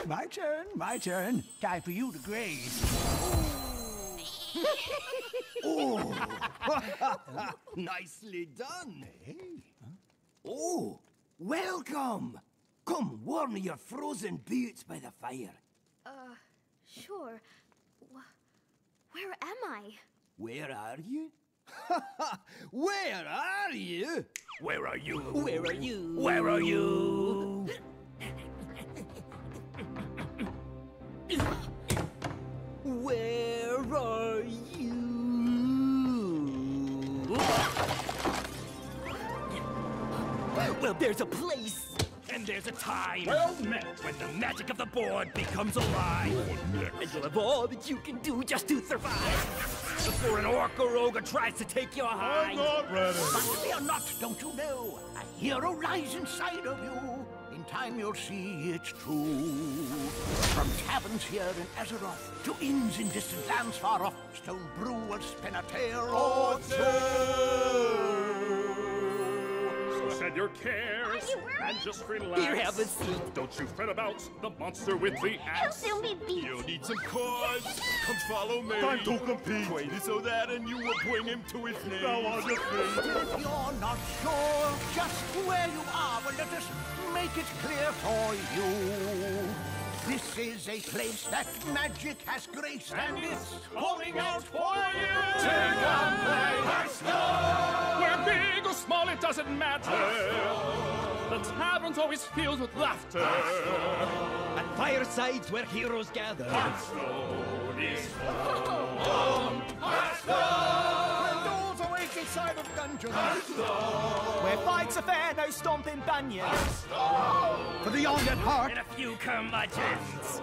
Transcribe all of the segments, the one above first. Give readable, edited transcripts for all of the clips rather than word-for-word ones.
My turn, my turn. Time for you to graze. Oh! Nicely done. Hey. Oh, welcome. Come, warm your frozen boots by the fire. Sure. Where am I? Where are you? Where are you? Where are you? Where are you? Where are you? Where are you? Well, there's a place. And there's a time. Well met. When the magic of the board becomes alive. And you'll have all that you can do just to survive. Before an orc or ogre tries to take your hide. I'm not ready. But fear not, don't you know? A hero lies inside of you. In time you'll see it's true. From taverns here in Azeroth to inns in distant lands far off, Stone Brew will spin a tale or two. So shed your cares and just relax. Here, have a seat. Don't you fret about the monster with the He'll axe. soon be beat. You'll need some cards. Come follow me. Time to compete. Wait so that and you will bring him to his knees. Now on your feet. If you're not sure just where you are, well, let us make it clear for you. This is a place that magic has graced, and it's calling out for you. Take and play Hearthstone. Where big or small, it doesn't matter. The tavern's always filled with laughter. At firesides where heroes gather. Hearthstone is where doors await inside of dungeons. Where fights are fair, no stomping banyans. For the young at heart, And a few curmudgeons.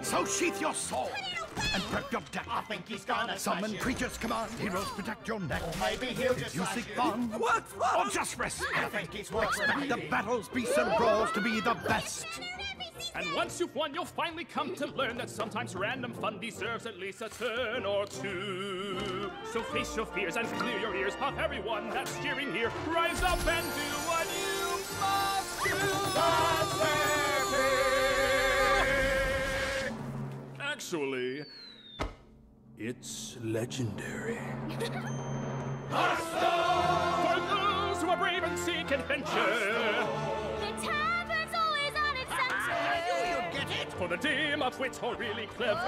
so sheath your sword and prep your deck. I think he's gonna Summon creatures, command heroes, protect your neck. Maybe he'll just You seek fun, What? or just rest. I think it's worse than The battles, beasts, and brawls to be the best. And once you've won, you'll finally come to learn that sometimes random fun deserves at least a turn or two. So face your fears and clear your ears of everyone that's cheering here. Rise up and do what you must do. Actually, it's legendary. For those who are brave and seek adventure. The tavern's always on its center. You'll get it. For the dim of wit or really clever.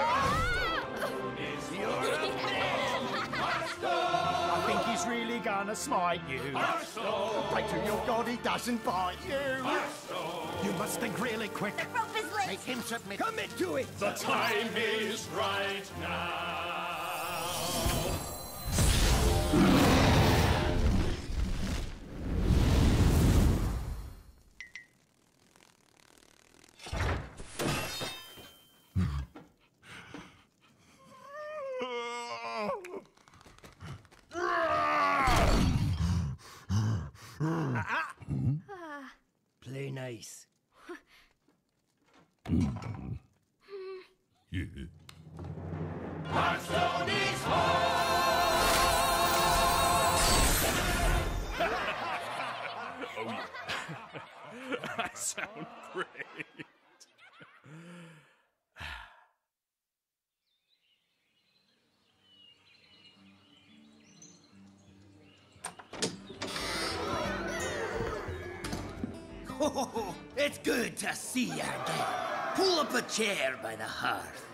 I think he's really gonna smite you. Pray to your god he doesn't bite you. You must think really quick. The rope is lit. Make him submit. Commit to it. The time is right now. Play nice. Hearthstone is Oh yeah. I sound great. Oh, it's good to see you again. Pull up a chair by the hearth.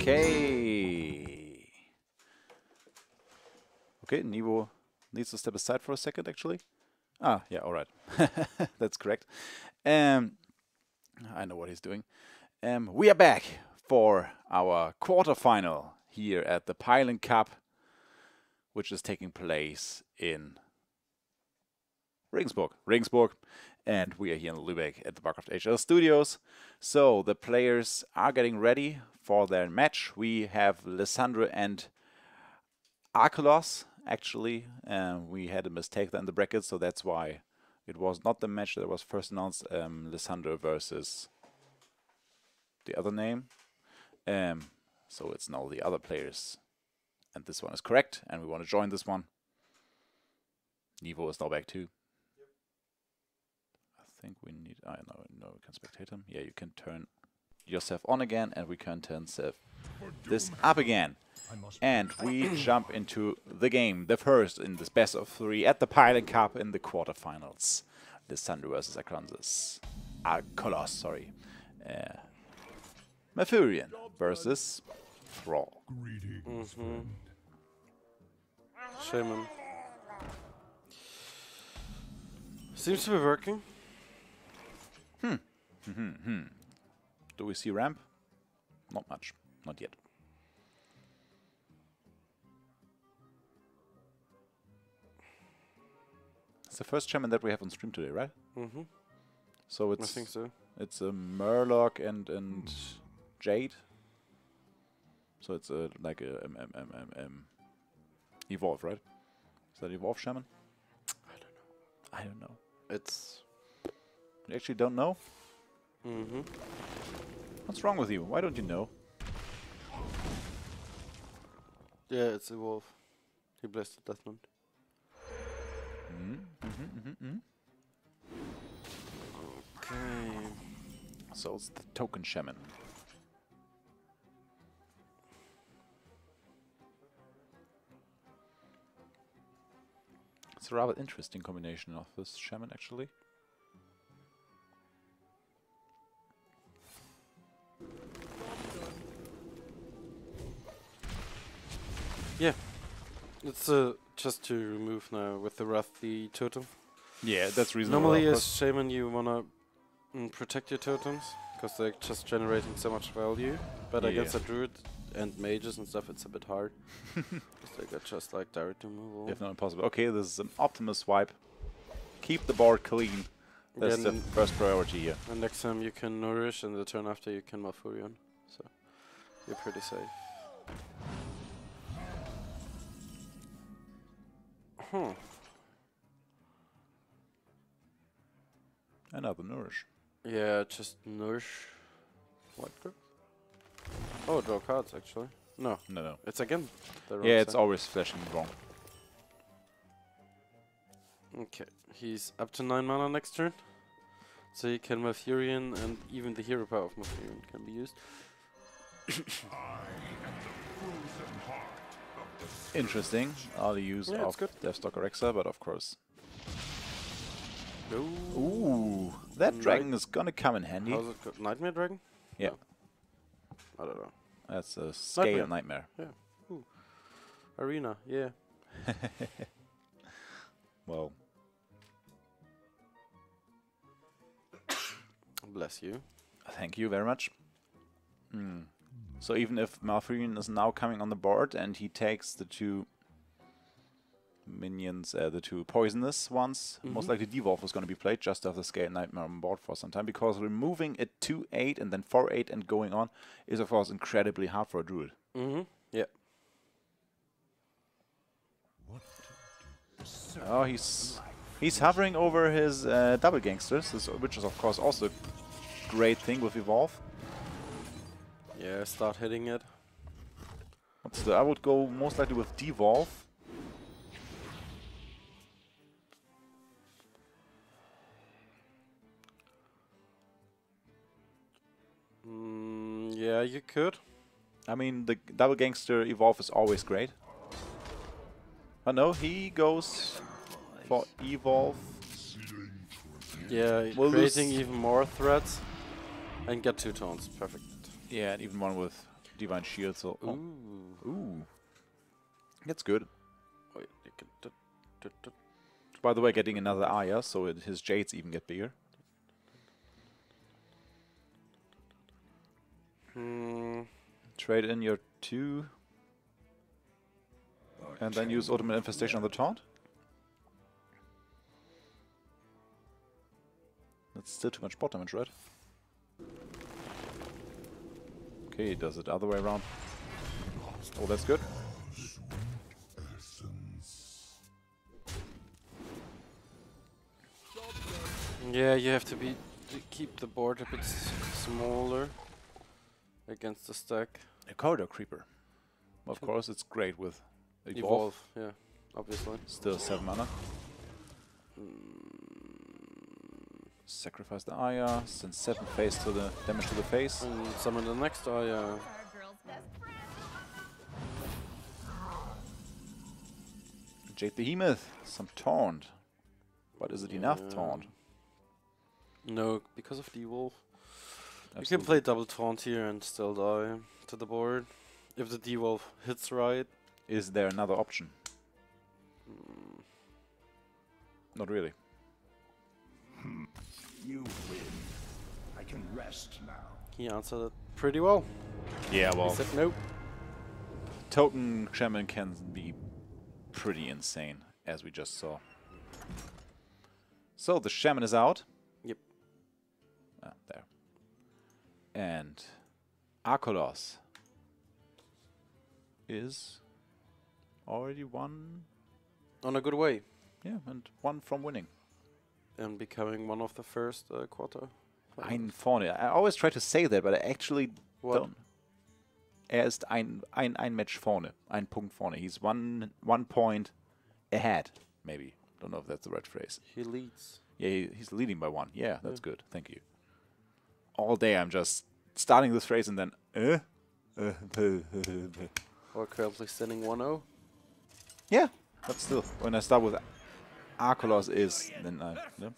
Okay. Okay, Nivo needs to step aside for a second, actually. Ah, yeah, all right. That's correct. I know what he's doing. We are back for our quarterfinal here at the Pylon Cup, which is taking place in Regensburg. And we are here in Lübeck at the Warcraft HL Studios. So the players are getting ready for their match. We have Lissandra and Arkelos, actually. We had a mistake there in the brackets, so that's why it was not the match that was first announced. Lissandra versus the other name. So it's now the other players. And this one is correct, and we want to join this one. Nivo is now back too. I think we need... I know we can spectate him. Yeah, you can turn yourself on again, and we can turn this up again. And we jump into the game, the first in this best of 3 at the Pylon Cup in the quarterfinals. Lissandra versus Arkelos, sorry. Mathurian versus Thrall. Shaman. Seems to be working. Do we see ramp? Not much. Not yet. It's the first shaman that we have on stream today, right? So it's... I think so. It's a Murloc and Jade. So it's like a Evolve, right? Is that Evolve shaman? I don't know. It's... You actually don't know? What's wrong with you? Why don't you know? Yeah, it's Evolve. He blessed the Deathmond. Okay. So it's the token shaman. It's a rather interesting combination of this shaman, actually. Yeah. It's just to remove now with the Wrath the totem. Yeah, that's reasonable. Normally as shaman you wanna protect your totems, because they're just generating so much value. But against a druid and mages and stuff it's a bit hard. Because they got just like direct removal. If not impossible. Okay, this is an optimal swipe. Keep the board clean. That's the first priority here. And next time you can nourish, and the turn after you can Malfurion. So you're pretty safe. Another nourish. Yeah, just nourish. White grip. Oh, draw cards actually. No. No. It's again the wrong Yeah, it's side. always flashing wrong. Okay, he's up to 9 mana next turn. So he can Malfurion, and even the hero power of Malfurion can be used. Interesting. All the use Yeah, of Deathstalker Rexa, but of course. Ooh, that dragon is gonna come in handy. How's it go? Nightmare Dragon? Yeah. No. I don't know. That's a scale nightmare. Yeah. Ooh. Arena, yeah. Well. Bless you. Thank you very much. So even if Malfurion is now coming on the board and he takes the 2 minions, the 2 poisonous ones, most likely Devolve is going to be played just to have the Scale Nightmare on board for some time, because removing a 2/8 and then 4/8 and going on is of course incredibly hard for a druid. Yeah. Oh, he's hovering over his double gangsters, which is of course also a great thing with Evolve. Yeah, start hitting it. So I would go most likely with Devolve. Yeah, you could. I mean, the double gangster Evolve is always great. But no, he goes for Evolve. Yeah, We'll creating even more threats and get 2 tones. Perfect. Yeah, and even one with Divine Shield, so... Oh. Ooh. Ooh. That's good. Wait, you can By the way, getting another Aya, so his Jades even get bigger. Trade in your 2. And then use Ultimate Infestation on the taunt. That's still too much bot damage, right? Okay, he does it the other way around. Oh, that's good. Yeah, you have to keep the board a bit smaller against the stack. A Corridor Creeper. Of course, it's great with Evolve, yeah, obviously. Still 7 mana. Sacrifice the Aya, send 7 face to the damage to the face. And summon the next Aya. Jade Behemoth, some taunt. But is it enough taunt? No, because of the Evolve. You Absolutely. can play double taunt here and still die to the board. If the Devolve hits right. Is there another option? Not really. You win. I can rest now. He answered it pretty well. Yeah, well, He said nope. Token Shaman can be pretty insane, as we just saw. So the Shaman is out. Yep. Ah, there. And Arcolos is already one. On a good way. Yeah, and 1 from winning. And becoming one of the first quarter. Ein vorne. I always try to say that, but I actually don't. Ist ein Match vorne. Ein Punkt vorne. He's one point ahead, maybe. Don't know if that's the right phrase. He leads. Yeah, he's leading by 1. Yeah, that's good. Thank you. All day I'm just starting this phrase and then Or currently standing 1-0. Yeah, but still, when I start with Arcolos then I... Yeah.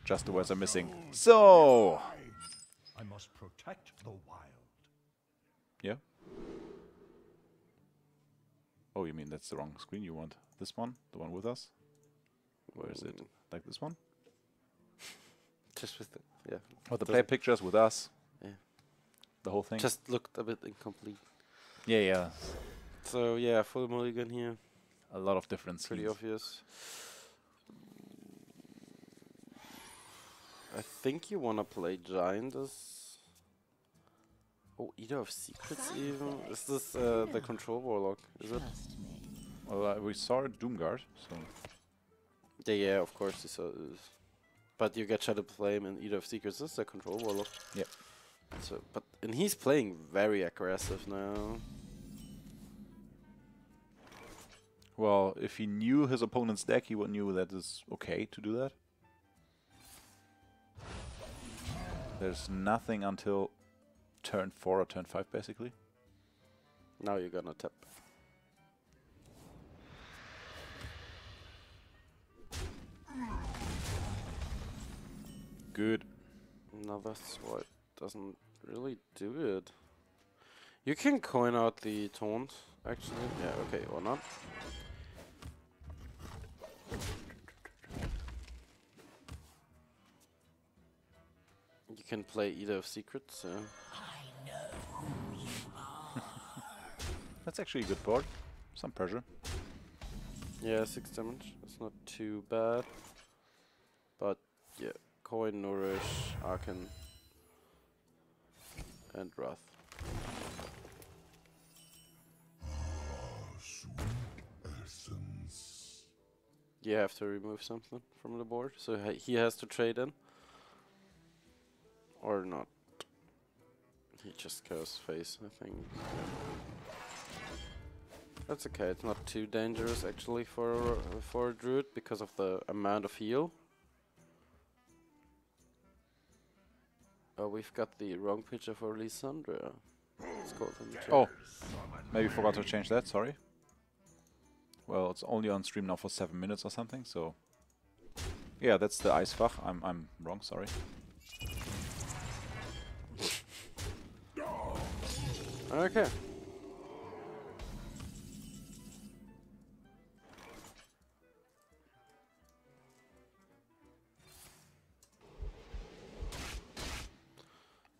Just the words are missing. So... I must protect the wild. Yeah? Oh, you mean that's the wrong screen you want? This one? The one with us? Where is it? Like this one? Just with the... Yeah. Oh, the player pictures with us? Yeah. The whole thing? Just looked a bit incomplete. Yeah, yeah. So, yeah, full mulligan here. A lot of different Pretty scenes. obvious. I think you want to play Giant as... Oh, Eater of Secrets even? Is this the Control Warlock? Is it? Well, we saw Doomguard, so... Yeah, of course you saw this. But you get Shadow Flame and Eater of Secrets. This is the Control Warlock. Yep. So, and he's playing very aggressive now. Well, if he knew his opponent's deck, he would knew that it's okay to do that. There's nothing until turn 4 or turn 5, basically. Now you're gonna tap. Good. Another swipe doesn't really do it. You can coin out the taunt, actually. Yeah, okay, or not. You can play Eater of Secrets. That's actually a good board. Some pressure. Yeah, 6 damage. It's not too bad. But yeah, coin, nourish, Arcan, and Wrath. You have to remove something from the board, so he has to trade in. Or not. He just goes face, I think. That's okay, it's not too dangerous actually for a druid because of the amount of heal. Oh, we've got the wrong picture for Lysandra. It's called in the chat. Oh, maybe forgot to change that, sorry. Well, it's only on stream now for 7 minutes or something, so... Yeah, that's the Eisfach. I'm wrong, sorry. Okay.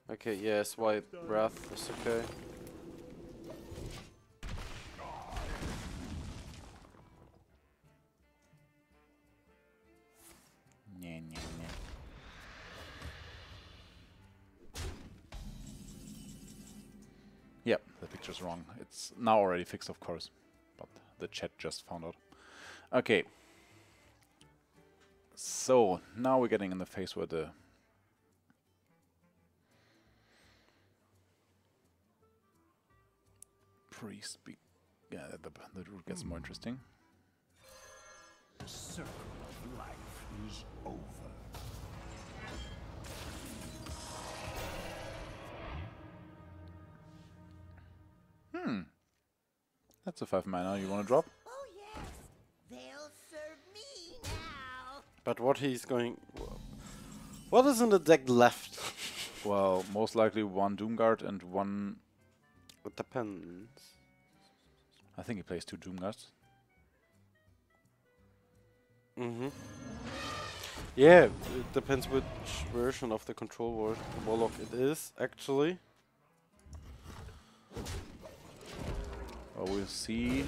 Okay, yeah, swipe Wrath is okay. Yeah, yeah, yeah. Yep, the picture's wrong. It's now already fixed, of course, but the chat just found out. Okay. So, now we're getting in the phase where the priest yeah, the route gets more interesting. The circle of life is over. That's a 5 mana you want to drop? Oh yes, they'll serve me now. But what he's going... What is in the deck left? Well, most likely one Doomguard and one... It depends. I think he plays 2 Doomguards. Mm-hmm. Yeah, it depends which version of the control warlock it is, actually. Well, we'll see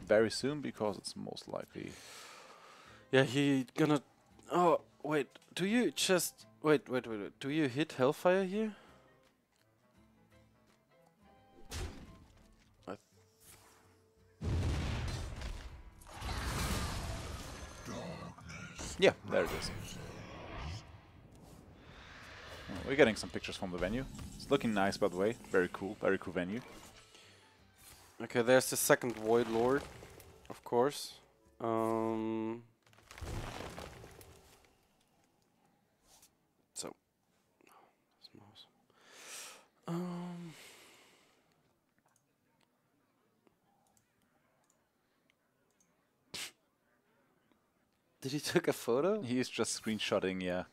very soon, because it's most likely... Yeah, he gonna... Oh, wait, do you just... Wait. Do you hit Hellfire here? Yeah, there it is. Oh, we're getting some pictures from the venue. It's looking nice, by the way. Very cool venue. Okay, there's the second Void Lord, of course. So, did he take a photo? He is just screenshotting, yeah.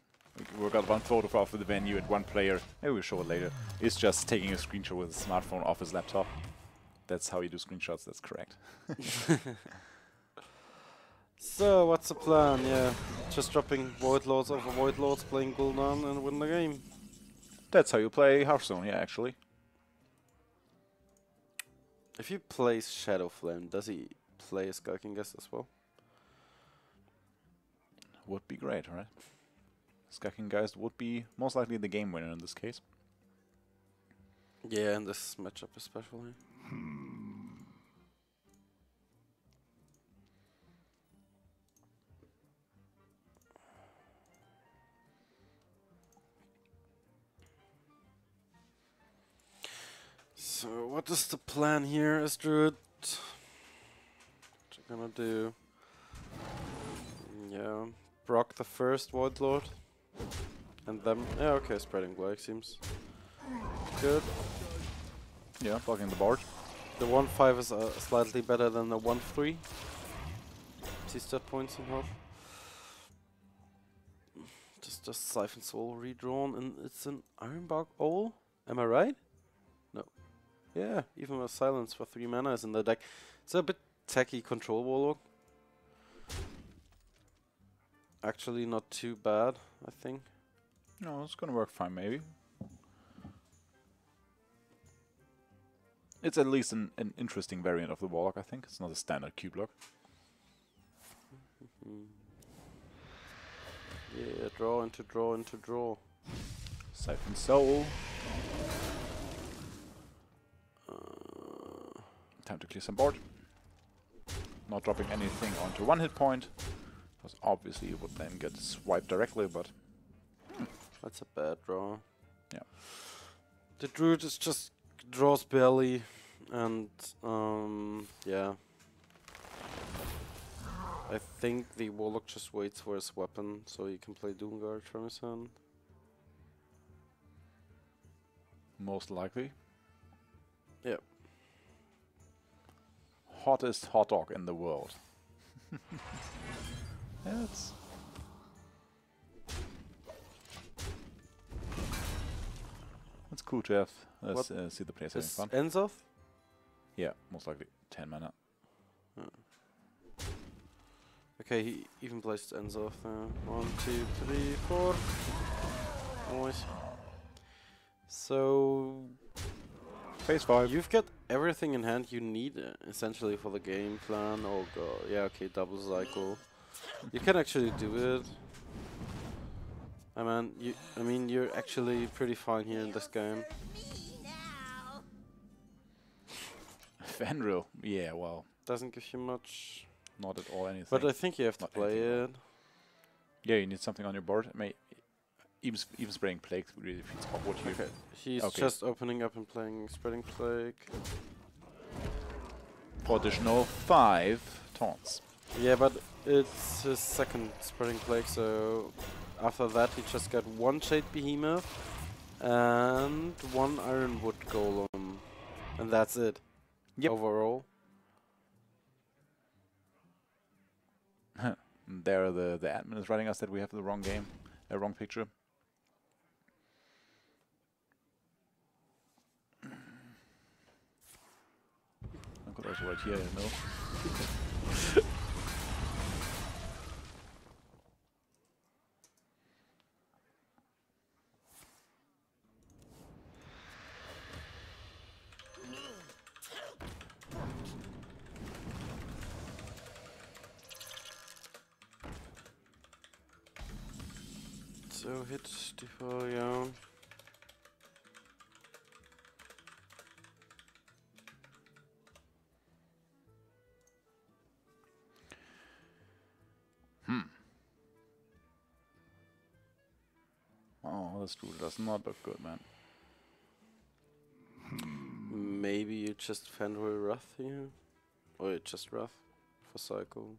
We got one photo of the venue and one player. Maybe we'll show it later. He's just taking a screenshot with his smartphone off his laptop. That's how you do screenshots, that's correct. So, what's the plan? Yeah, just dropping Void Lords over Void Lords, playing Gul'dan and win the game. That's how you play Hearthstone, yeah, actually. If he plays Shadow Flame, does he play a Skulking Guest as well? Would be great, right? Skulking Geist would be most likely the game winner in this case. Yeah, in this matchup especially. So, what is the plan here, as Druid? What you gonna do? Yeah, proc the first Void Lord. And then, yeah, okay, spreading black seems good. Yeah, blocking the board. The 1-5 is slightly better than the 1-3. See stat points in health. Just Siphon Soul redrawn, and it's an Ironbark Owl. Am I right? No. Yeah, even with Silence for 3 mana is in the deck. It's a bit tacky control warlock. Actually, not too bad, I think. No, it's gonna work fine, maybe. It's at least an interesting variant of the Warlock, I think. It's not a standard Q block. Yeah, draw into draw into draw. Siphon Soul. Time to clear some board. Not dropping anything onto 1 hit point. Because obviously it would then get swiped directly, but... That's a bad draw. Yeah. The Druid is just draws barely, and yeah. I think the Warlock just waits for his weapon so he can play Doomguard from his hand. Most likely. Yep. Hottest hot dog in the world. Yeah, it's... cool to have see the players having Is fun. Enzoth? Yeah, most likely 10 mana. Okay, he even placed Enzoth there. 1, 2, 3, 4. Nice. So Phase 5. you've got everything in hand you need essentially for the game plan. Oh god, yeah, okay, double cycle. You can actually do it. I mean, you're actually pretty fine here in this game. Me now. Fenrir. Yeah, well, Doesn't give you much, not at all anything. but I think you have to Not play anything. it. Yeah, you need something on your board. Even spraying plague really feels awkward here. Okay, he's Okay. just opening up and playing Spreading Plague. For additional 5 taunts. Yeah, but it's his second Spreading Plague, so after that he just got 1 Shade Behemoth and 1 Ironwood Golem. And that's it. Yep. Overall. There the admin is writing us that we have the wrong game, a wrong picture. I could also write here, no. So hit Defolion. Oh, this dude does not look good, man. Maybe you just Fenrir Wrath here? Or you just Wrath for cycle?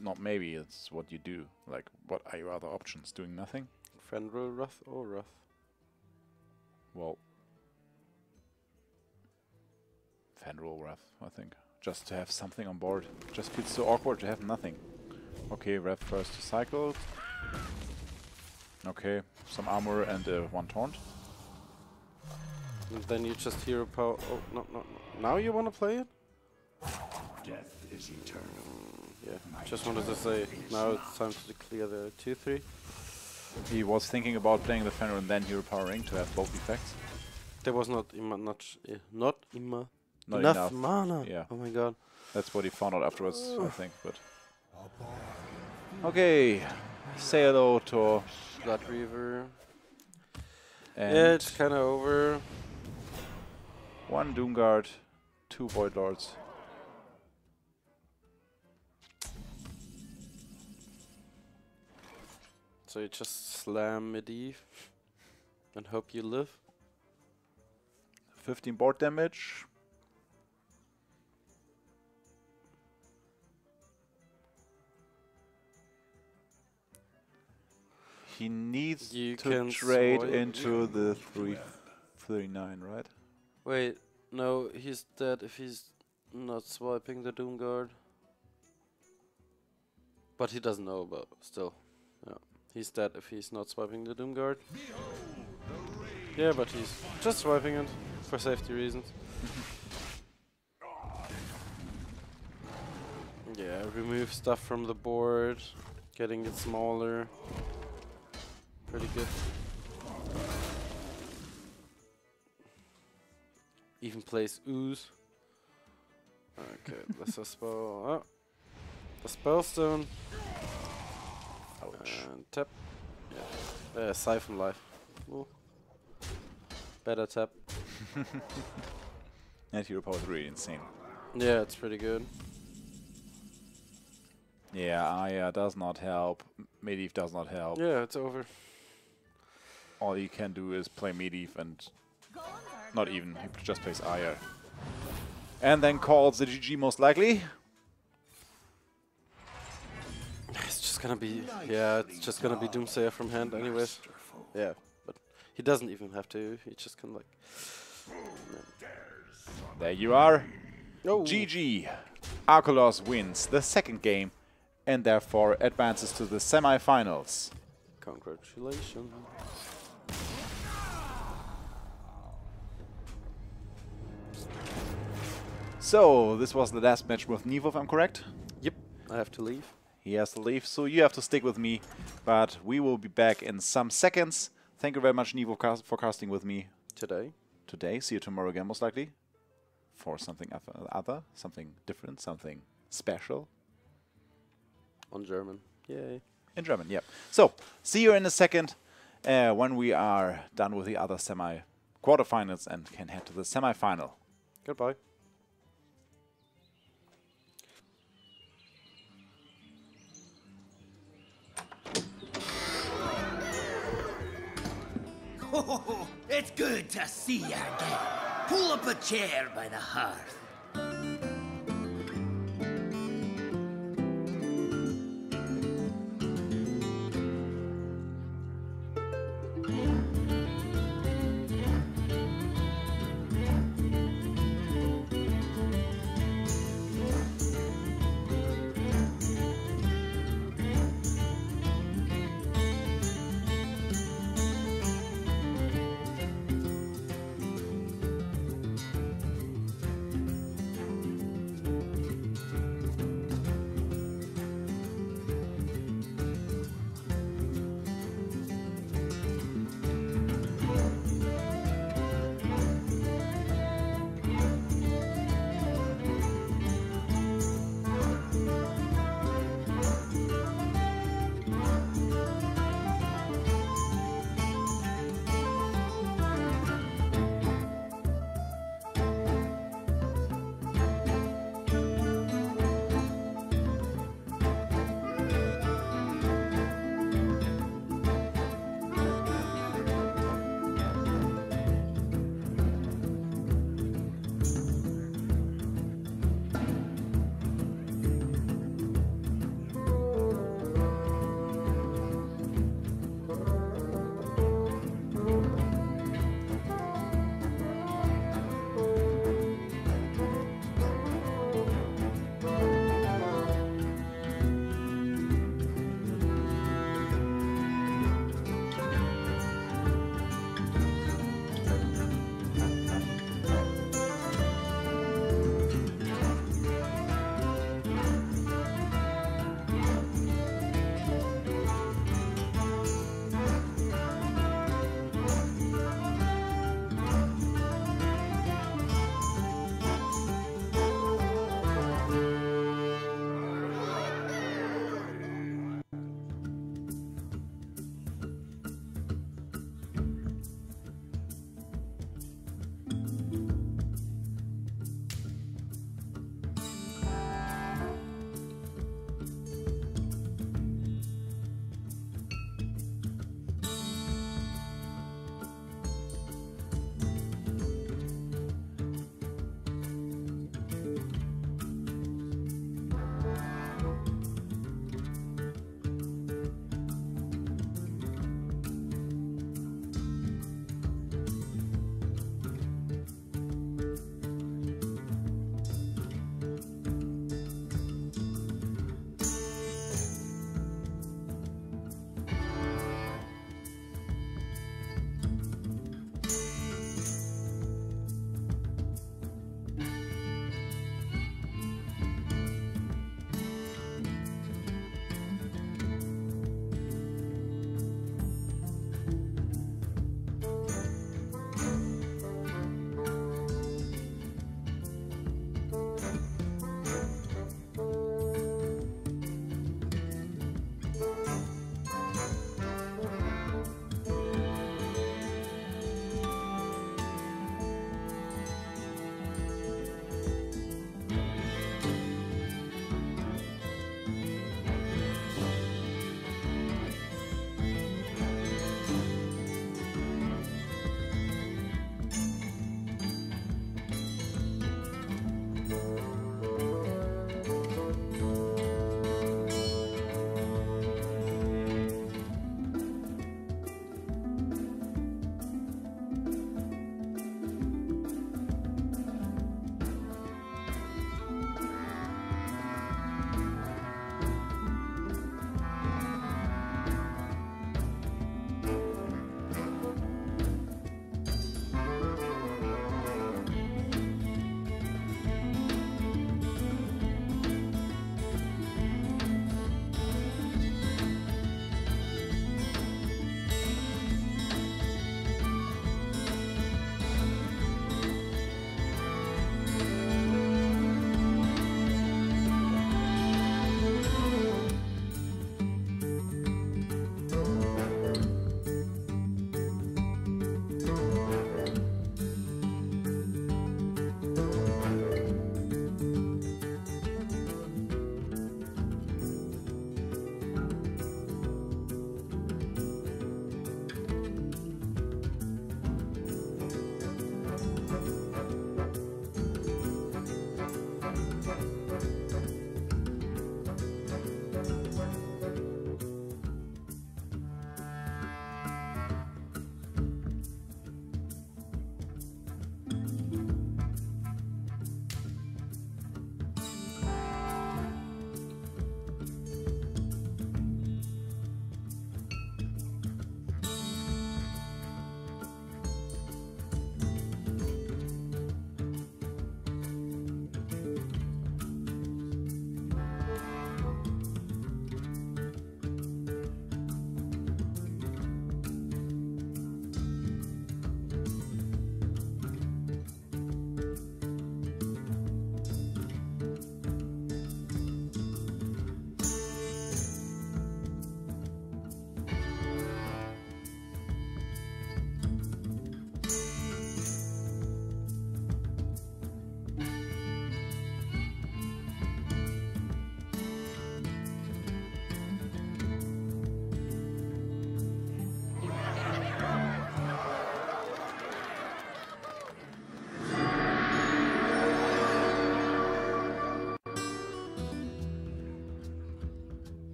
Not maybe, it's what you do. Like, what are your other options? Doing nothing? Fenrir Wrath or Wrath? Well, Fenrir Wrath, I think. Just to have something on board. Just feels so awkward to have nothing. Okay, Wrath first cycled. Okay, some armor and 1 taunt. And then you just hero power. Oh, no. Now you want to play it? Death is eternal. Yeah, just wanted to say, now it's time to clear the 2-3. He was thinking about playing the Fenrir and then hero powering to have both effects. There was not Not enough mana. Yeah. Oh my god. That's what he found out afterwards, I think. But okay, say hello to Blood Reaver. and Yeah, it's kind of over. 1 Doomguard, 2 Void Lords. So you just slam Medivh and hope you live. 15 board damage. He needs You to can trade swipe. into the 339, right? Wait, no, he's dead if he's not swiping the Doomguard. But he doesn't know about still. Yeah. He's dead if he's not swiping the Doomguard. Yeah, but he's just swiping it for safety reasons. Yeah, remove stuff from the board, getting it smaller. Pretty good. Even plays Ooze. Okay, that's a spell. Oh. The Spellstone. Ouch. And tap. Yeah. Siphon Life. Ooh. Better tap. And hero power is really insane. Yeah, it's pretty good. Yeah, Aya does not help. Medivh does not help. Yeah, it's over. All you can do is play Medivh and not even, he just plays Aya. And then calls the GG most likely. It's just gonna be, yeah, it's just gonna be Doomsayer from hand anyways. Yeah, but he doesn't even have to, he just can like... There you are. Oh. GG. Arkelos wins the second game and therefore advances to the semi-finals. Congratulations. So, this was the last match with Nevo, if I'm correct? Yep, I have to leave. He has to leave, so you have to stick with me. But we will be back in some seconds. Thank you very much, Nevo, for casting with me today. See you tomorrow again, most likely. For something other, something different, something special. On German. Yay. In German, yeah. So, see you in a second when we are done with the other quarterfinals and can head to the semi-final. Goodbye. Oh, it's good to see you again. Pull up a chair by the hearth.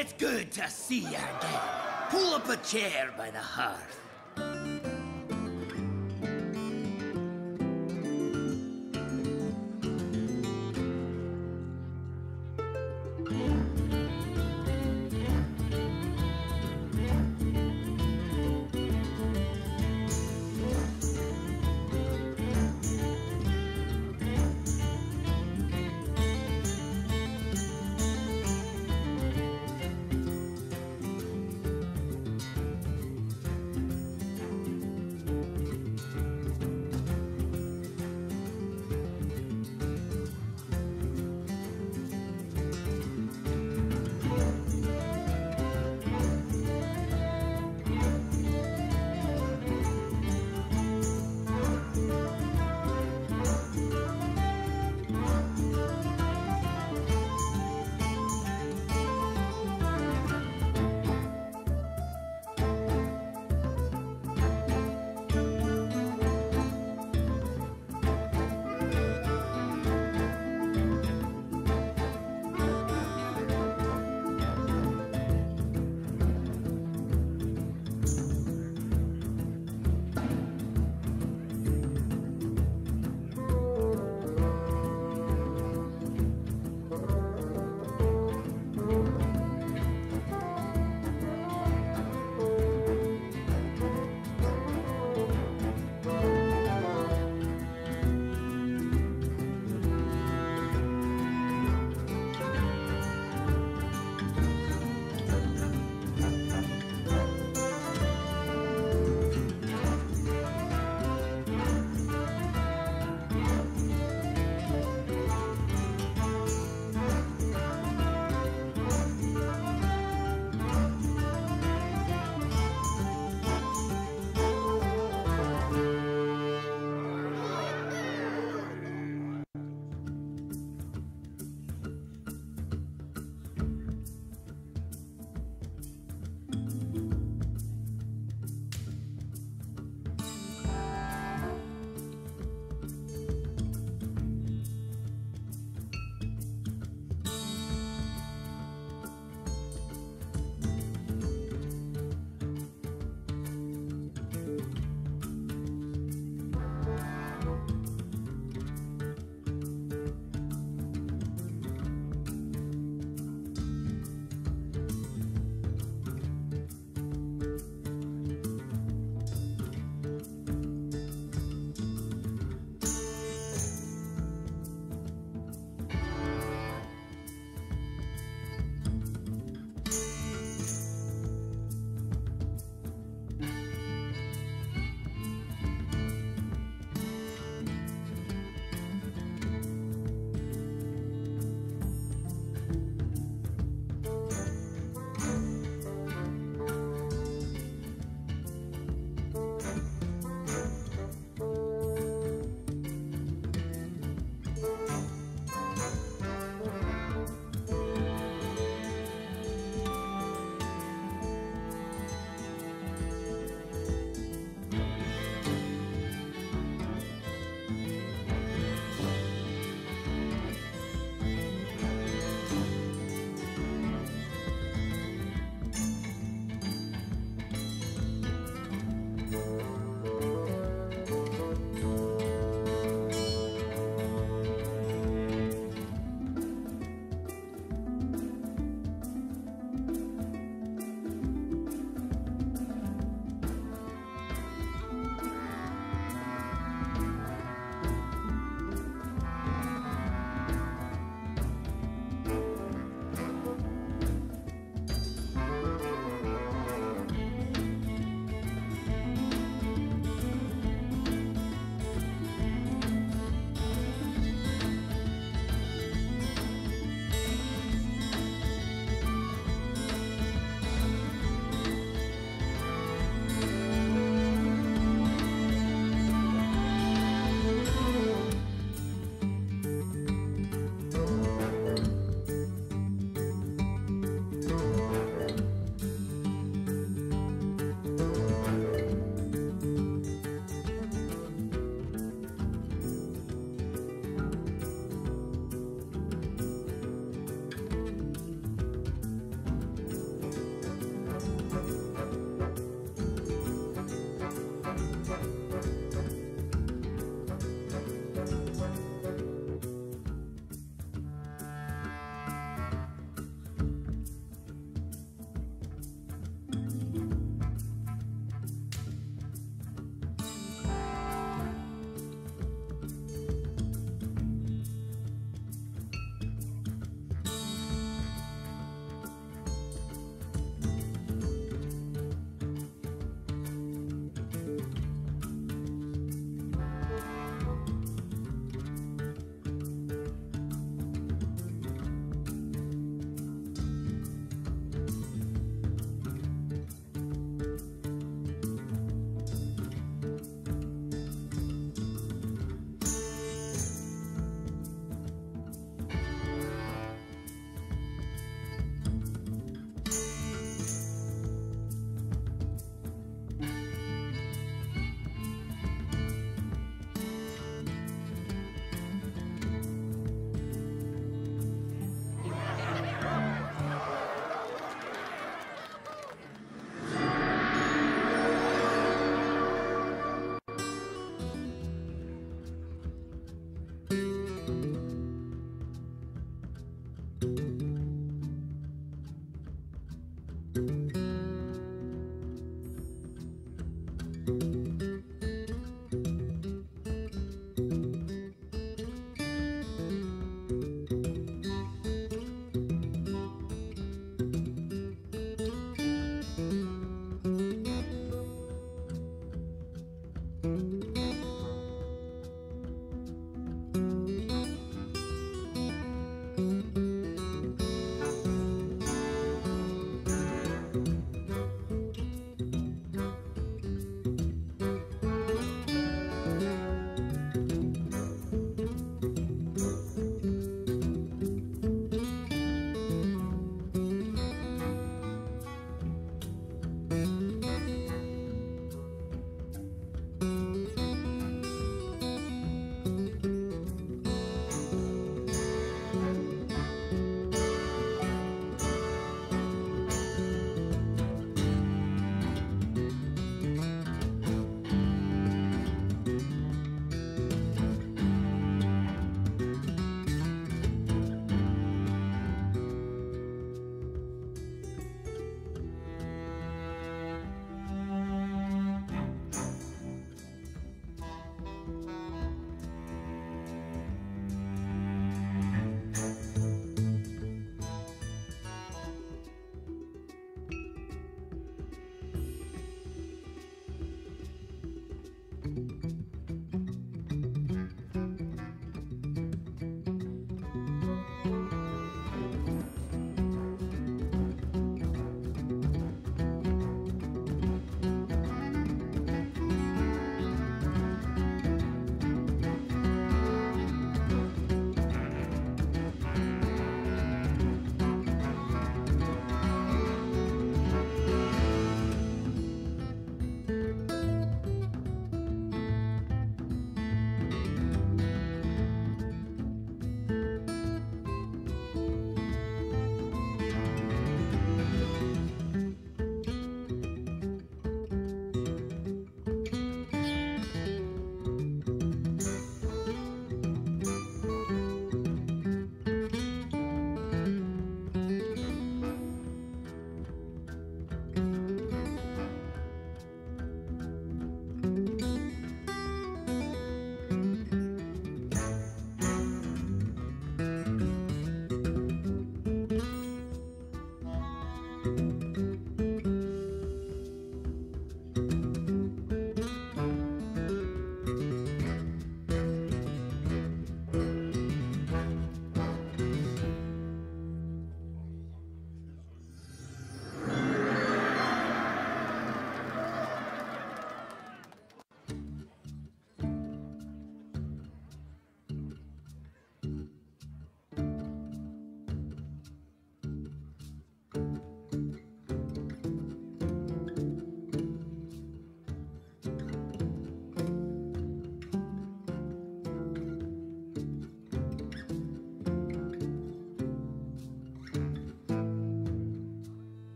It's good to see you again. Pull up a chair by the hearth.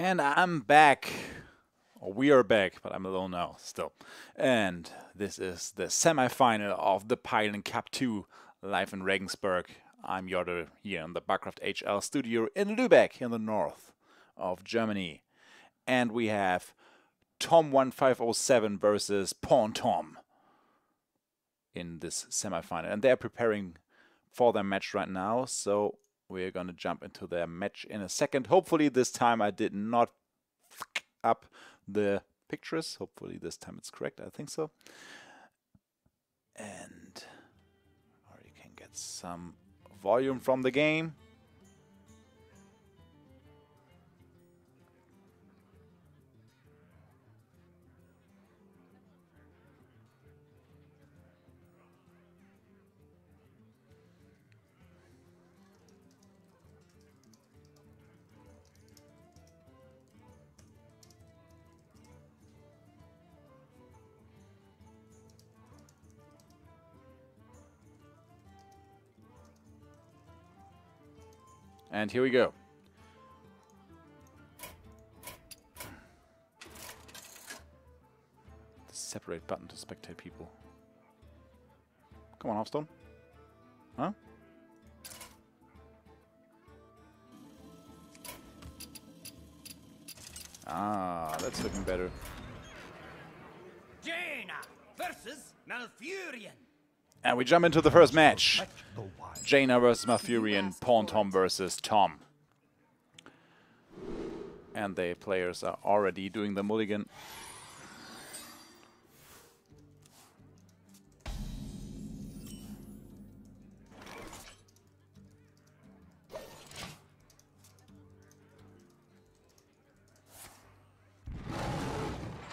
And I'm back. Or we are back, but I'm alone now, still. And this is the semi-final of the Pylon Cup 2, live in Regensburg. I'm Yoder here in the Barcraft HL studio in Lübeck, in the north of Germany. And we have Tom1507 versus Pawn Tom in this semi-final. And they're preparing for their match right now, so we're going to jump into their match in a second. Hopefully this time I did not fuck up the pictures. Hopefully this time it's correct. I think so. And or you can get some volume from the game. And here we go. The separate button to spectate people. Come on, Hearthstone. Huh? Ah, that's looking better. Jaina versus Malfurion. And we jump into the first match. Jaina versus Malfurion, Pawn Tom versus Tom. And the players are already doing the mulligan.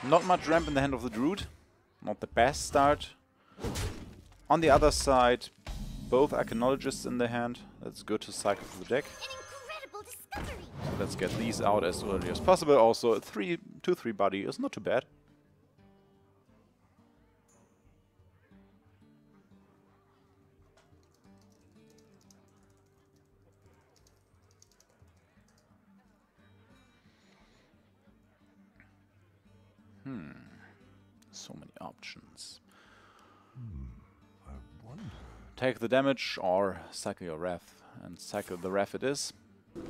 Not much ramp in the hand of the Druid. Not the best start. On the other side, both Archaeologists in the hand. That's good to cycle through the deck. So let's get these out as early as possible. Also, a 2-3 body is not too bad. So many options. Take the damage or cycle your Wrath. And cycle the Wrath it is. Or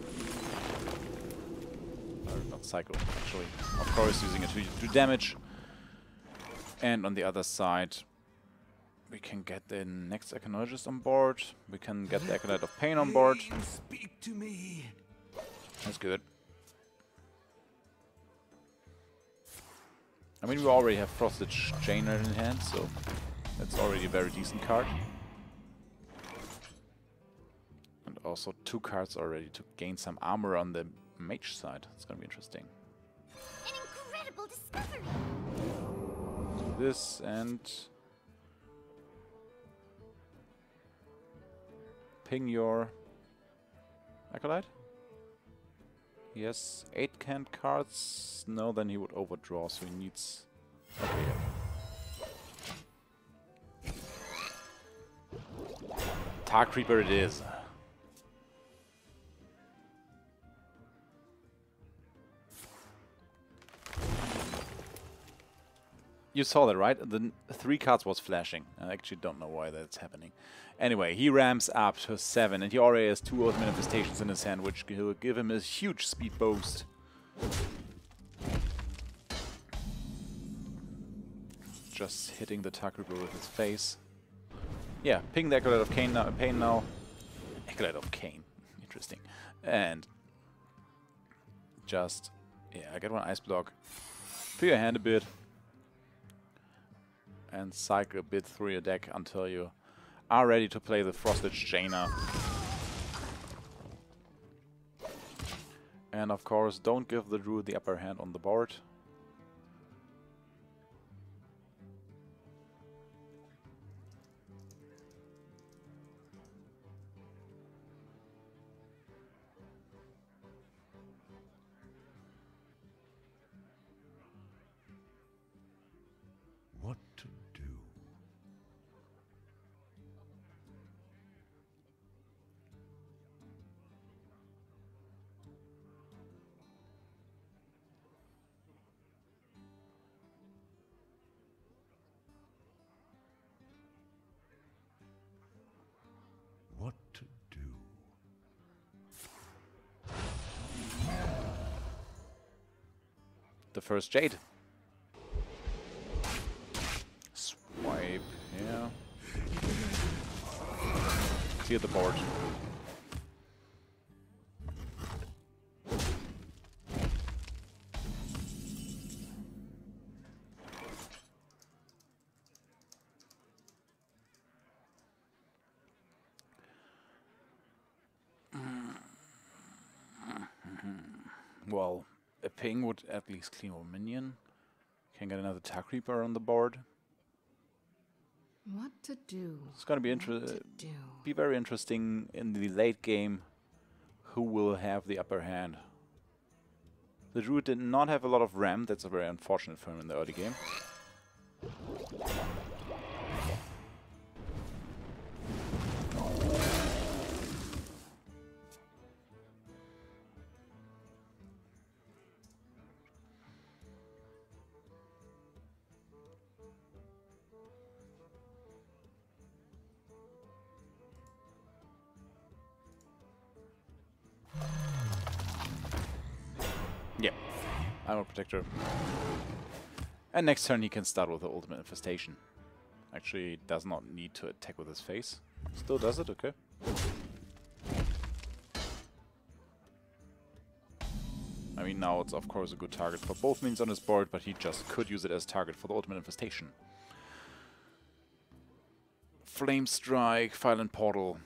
not cycle, actually. Of course, using it to do damage. And on the other side, we can get the next Archaeologist on board. We can get the Acolyte of Pain on board. Speak to me. That's good. I mean, we already have Frosted Jaina in hand, so that's already a very decent card. And also 2 cards already to gain some armor on the mage side. It's gonna be interesting. An incredible discovery. Do this and ping your Acolyte. He has 8 canned cards. No, then he would overdraw, so he needs... Okay, yeah. Tar Creeper it is. You saw that, right? The 3 cards was flashing. I actually don't know why that's happening. Anyway, he ramps up to 7, and he already has 2 Oath Manifestations in his hand, which will give him a huge speed boost. Just hitting the Tar Creeper with his face. Yeah, ping the Acolyte of Pain now. Acolyte of Cain. Interesting. And just, yeah, I get one Ice Block. Fill your hand a bit. And cycle a bit through your deck until you are ready to play the Frosted Jaina. And of course, don't give the Druid the upper hand on the board. What to do? the first Jade. Swipe, yeah. Clear the board. Well, a ping would at least clean our minion. Can get another Tag Reaper on the board. What to do? It's gonna be be very interesting in the late game who will have the upper hand. The Druid did not have a lot of RAM, that's a very unfortunate for him in the early game. Yeah, Armor Protector. And next turn he can start with the Ultimate Infestation. Actually, does not need to attack with his face. Still does it, okay. I mean, now it's of course a good target for both minions on his board, but he just could use it as target for the Ultimate Infestation. Flame Strike, Pylon Portal.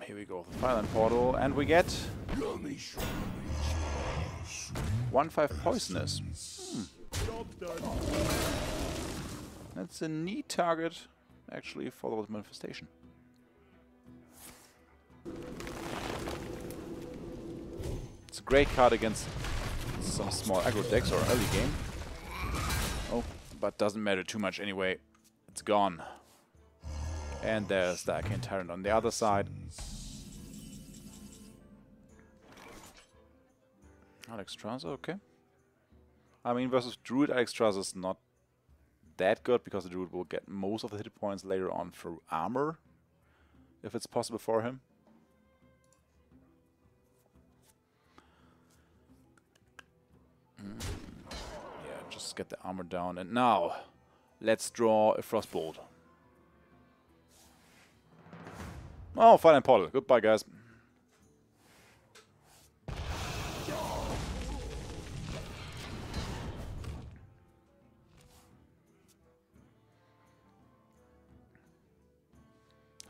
Here we go, the Pylon Portal, and we get 1/5 Poisonous. That's a neat target, actually, for the Ultimate Infestation. It's a great card against some small aggro decks or early game. Oh, but doesn't matter too much anyway. It's gone. And there's the Arcane Tyrant on the other side. Alexstrasza, okay. I mean, versus Druid, Alexstrasza is not that good because the Druid will get most of the hit points later on through armor, if it's possible for him. Yeah, just get the armor down. And now, let's draw a Frostbolt. Oh, Fire and Portal. Goodbye, guys.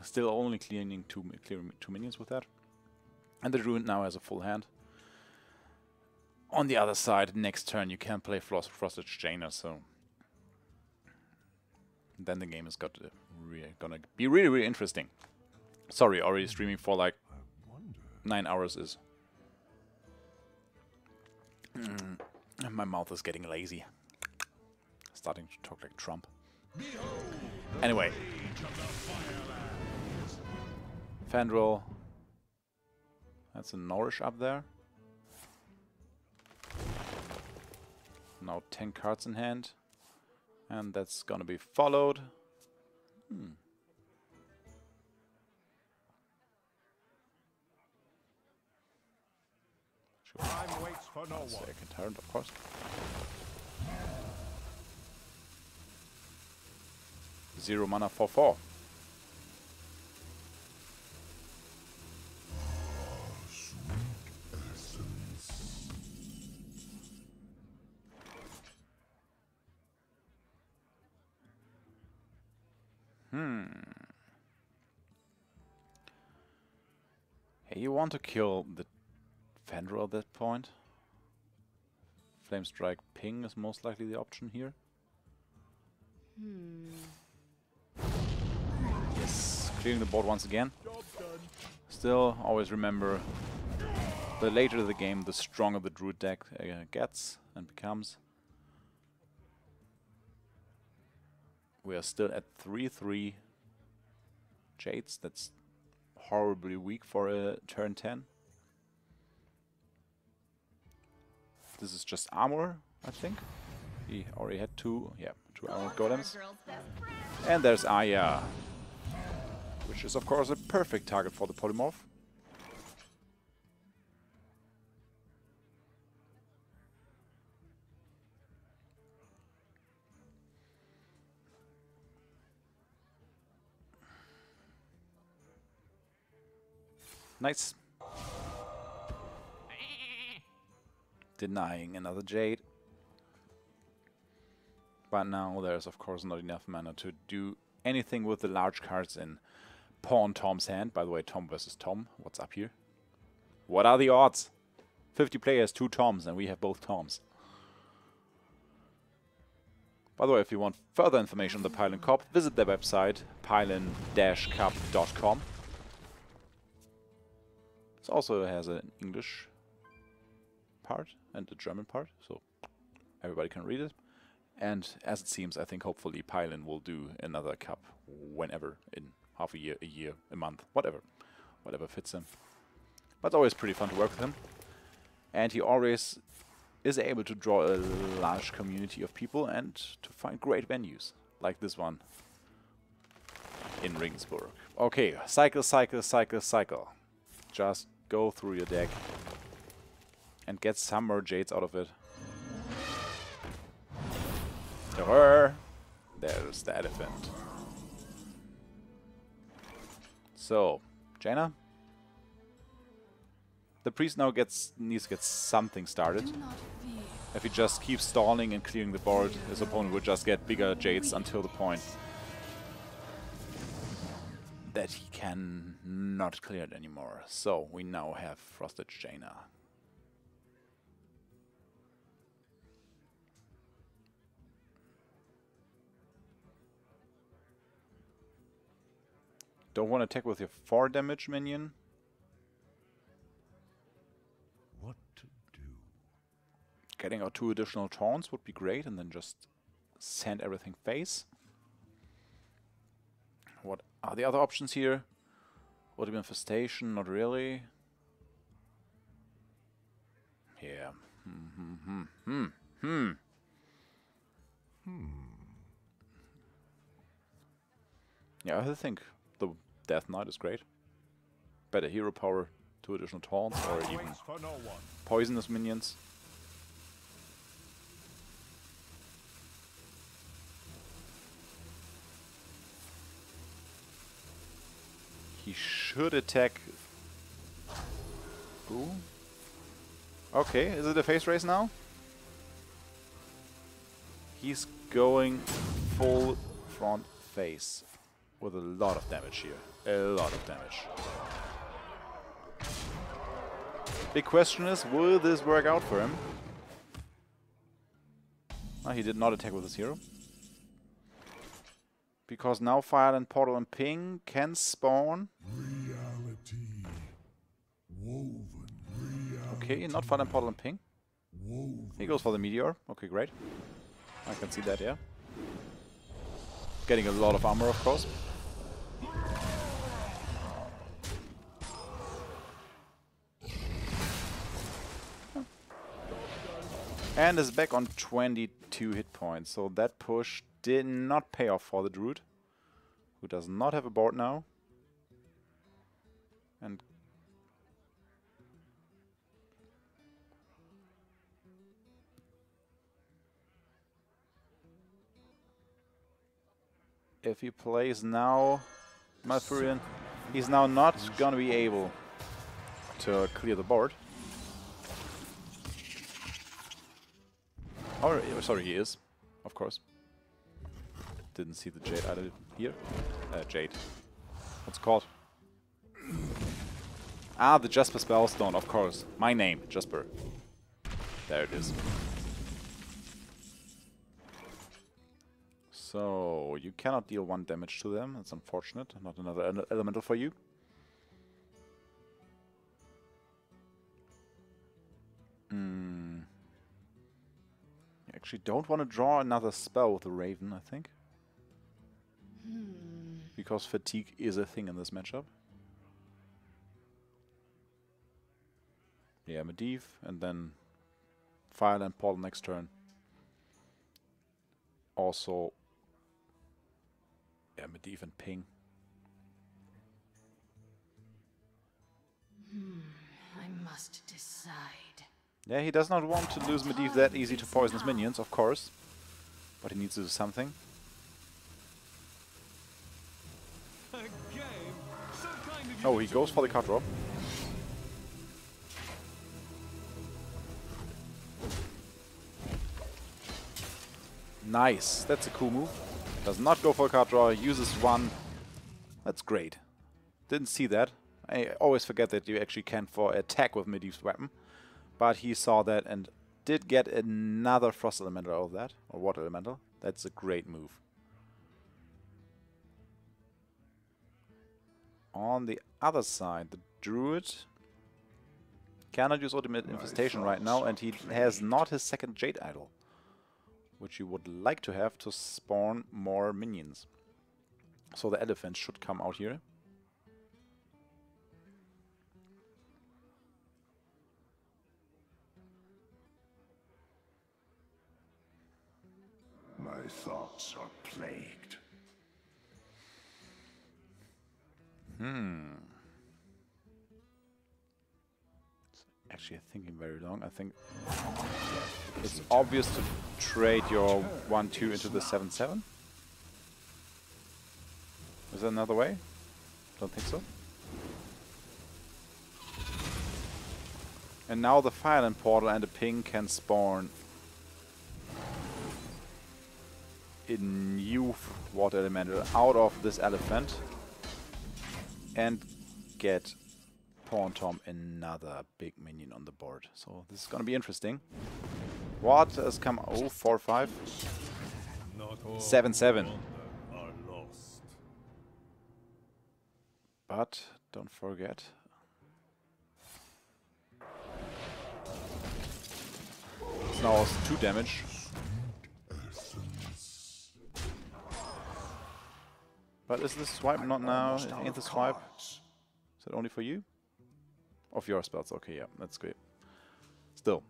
Still only clearing two minions with that. And the Druid now has a full hand. On the other side, next turn you can play Frosted Chainer, so then the game is gonna be really, really interesting. Sorry, already streaming for like 9 hours is... My mouth is getting lazy. Starting to talk like Trump. Anyway. Fandral. That's a Nourish up there. Now 10 cards in hand. And that's gonna be followed. Time waits for no one. Second Tyrant, of course. Zero mana for 4. Hey, you want to kill the Fandral at that point? Flame Strike Ping is most likely the option here. Yes, clearing the board once again. Still, always remember, the later the game, the stronger the Druid deck gets and becomes. We are still at 3/3 Jades. That's horribly weak for a turn 10. This is just armor, I think. He already had two armor golems. And there's Aya, which is of course a perfect target for the polymorph. Nice. Denying another Jade. But now there's of course not enough mana to do anything with the large cards in Pawn Tom's hand. By the way, Tom versus Tom. What's up here? What are the odds? 50 players, 2 Toms, and we have both Toms. By the way, if you want further information on the Pylon Cup, visit their website, pylon-cup.com. It also has an English part and a German part, so everybody can read it. And as it seems, I think hopefully Pylon will do another cup whenever, in half a year, a month, whatever fits him. But it's always pretty fun to work with him. And he always is able to draw a large community of people and to find great venues, like this one in Regensburg. Okay, cycle, cycle, cycle, cycle. Just go through your deck and get some more Jades out of it. There's the elephant. So, Jaina? The priest now needs to get something started. If he just keeps stalling and clearing the board, his opponent will just get bigger Jades until the point that he can not clear it anymore. So we now have Frosted Jaina. Don't want to attack with your 4 damage minion. What to do? Getting out 2 additional taunts would be great, and then just send everything face. What are the other options here? Would it be Infestation? Not really. Yeah. Yeah, I think the Death Knight is great. Better hero power, 2 additional taunts, or even poisonous minions. He should attack. Ooh. Okay, is it a face race now? He's going full front face with a lot of damage here. A lot of damage. Big question is, will this work out for him? Oh, he did not attack with his hero. Because now Fire and Portal and Ping can spawn. Okay, not Fire and Portal and Ping. He goes for the Meteor. Okay, great. I can see that, yeah. Getting a lot of armor, of course. And is back on 22 hit points, so that push did not pay off for the Druid, who does not have a board now. And if he plays now Malfurion, he's now not gonna be able to clear the board. Or, sorry, he is, of course. Didn't see the Jade either here. Jade. What's it called? Ah, the Jasper Spellstone, of course. My name, Jasper. There it is. So, you cannot deal 1 damage to them. That's unfortunate. Not another elemental for you. Actually don't want to draw another spell with the Raven, I think. Because fatigue is a thing in this matchup. Yeah, Medivh, and then Fire and Portal next turn. Also, yeah, Medivh and Ping. I must decide. Yeah, he does not want to lose Medivh that easy to poisonous minions, of course. But he needs to do something. Oh, he goes for the card draw. Nice. That's a cool move. Does not go for a card draw. Uses one. That's great. Didn't see that. I always forget that you actually can for attack with Medivh's weapon. But he saw that and did get another Frost Elemental out of that. Or Water Elemental. That's a great move. On the other side, the Druid cannot use Ultimate Infestation right now, and he has not his second Jade Idol, which you would like to have to spawn more minions. So the elephant should come out here. My thoughts are plagued. Actually, thinking very long. I think it's obvious to trade your 1/2 into the 7/7. Is there another way? Don't think so. And now the Fireland Portal and the ping can spawn a new Water Elemental out of this elephant and get Pawn Tom another big minion on the board. So this is gonna be interesting. What has come? Oh, 4/5. 7/7. But don't forget. It's now also 2 damage. But is this swipe not now? Ain't the swipe? Is it only for you? Of your spells, okay, yeah, that's great. Still.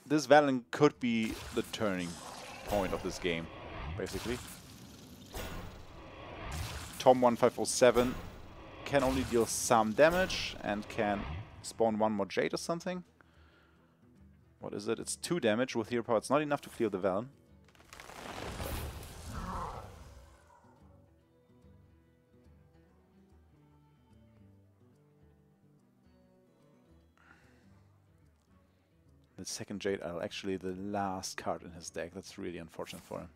This Valen could be the turning point of this game, basically. Tom 1507 can only deal some damage and can spawn 1 more Jade or something. What is it? It's 2 damage with hero power. It's not enough to clear the Valen. The second Jade Idol, actually the last card in his deck. That's really unfortunate for him.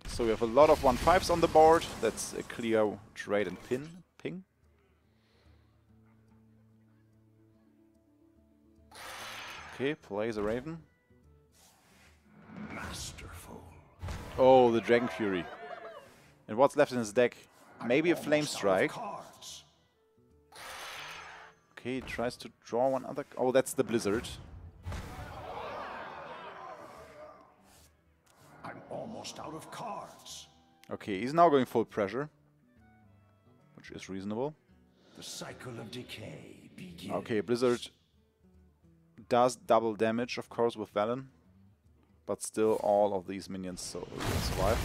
So we have a lot of 1/5s on the board. That's a clear trade and ping. Okay, plays a Raven. Masterful. Oh, the Dragon Fury. And what's left in his deck? Maybe a Flame Strike. Okay, he tries to draw one other... Oh, that's the Blizzard. I'm almost out of cards. Okay, he's now going full pressure, which is reasonable. The cycle of decay begins. Okay, Blizzard does double damage, of course, with Valen, but still all of these minions survive.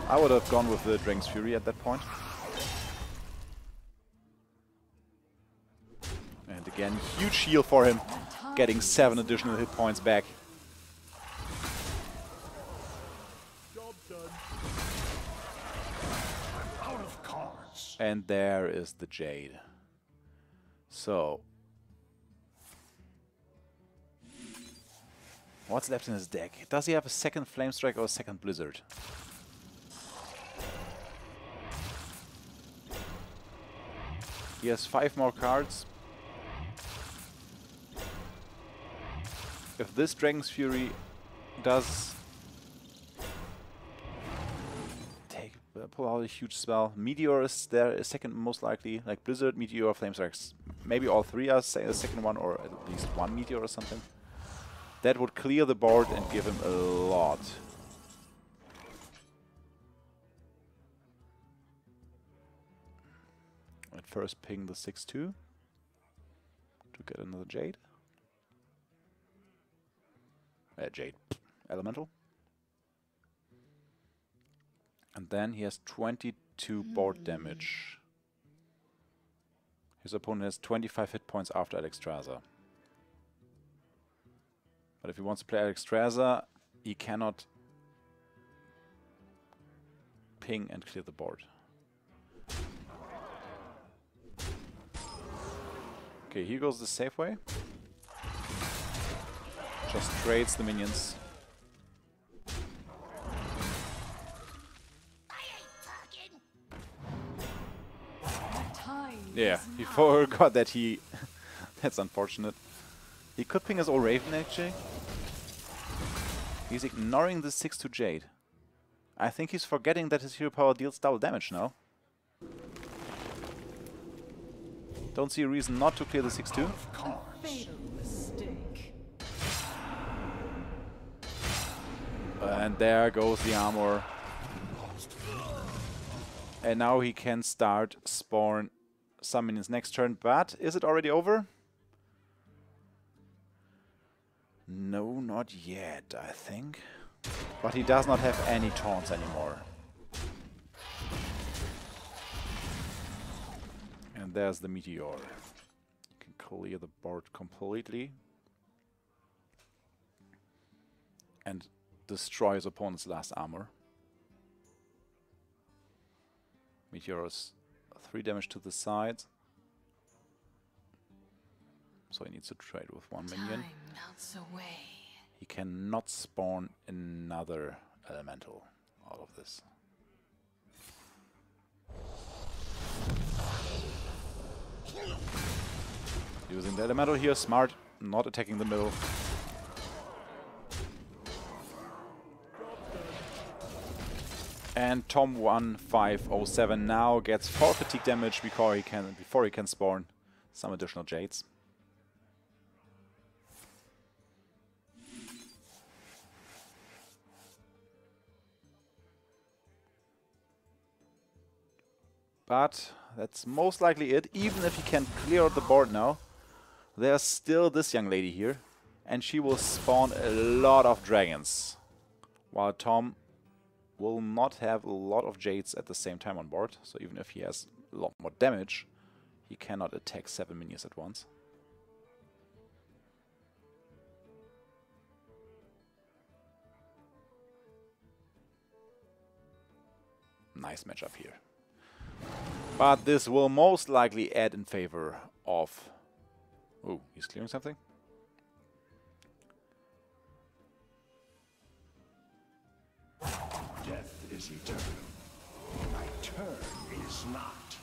I would have gone with the Dragon's Fury at that point. And again, huge heal for him, getting 7 additional hit points back. Job done. I'm out of cards. And there is the Jade. So, what's left in his deck? Does he have a second Flame Strike or a second Blizzard? He has 5 more cards. If this Dragon's Fury does pull out a huge spell, Meteor is there a second most likely, like Blizzard, Meteor, Flame Strikes. Maybe all 3 are a second one, or at least 1 Meteor or something. That would clear the board and give him a lot. At first ping the 6/2 to get another Jade. Jade Elemental. And then he has 22 board damage. His opponent has 25 hit points after Alexstrasza. But if he wants to play Alexstrasza, he cannot ping and clear the board. Okay, here goes the safe way. Just trades the minions. Yeah, he forgot that he... That's unfortunate. He could ping his old Raven, actually. He's ignoring the 6-2 Jade. I think he's forgetting that his hero power deals double damage now. Don't see a reason not to clear the 6-2. Fatal mistake. And there goes the armor. And now he can start spawn some minions next turn, but is it already over? No, not yet, I think. But he does not have any taunts anymore. And there's the meteor. You can clear the board completely. And destroy his opponent's last armor. Meteor is 3 damage to the side. So he needs to trade with 1 minion. Time melts away. He cannot spawn another elemental out of this. Using the elemental here, smart, not attacking the middle. And Tom1507 now gets 4 fatigue damage before he can spawn some additional Jades. But that's most likely it. Even if he can clear out the board now, there's still this young lady here, and she will spawn a lot of dragons, while Tom will not have a lot of Jades at the same time on board. So even if he has a lot more damage, he cannot attack 7 minions at once. Nice matchup here. But this will most likely add in favor of... Oh, he's clearing something? Death is eternal. My turn is not.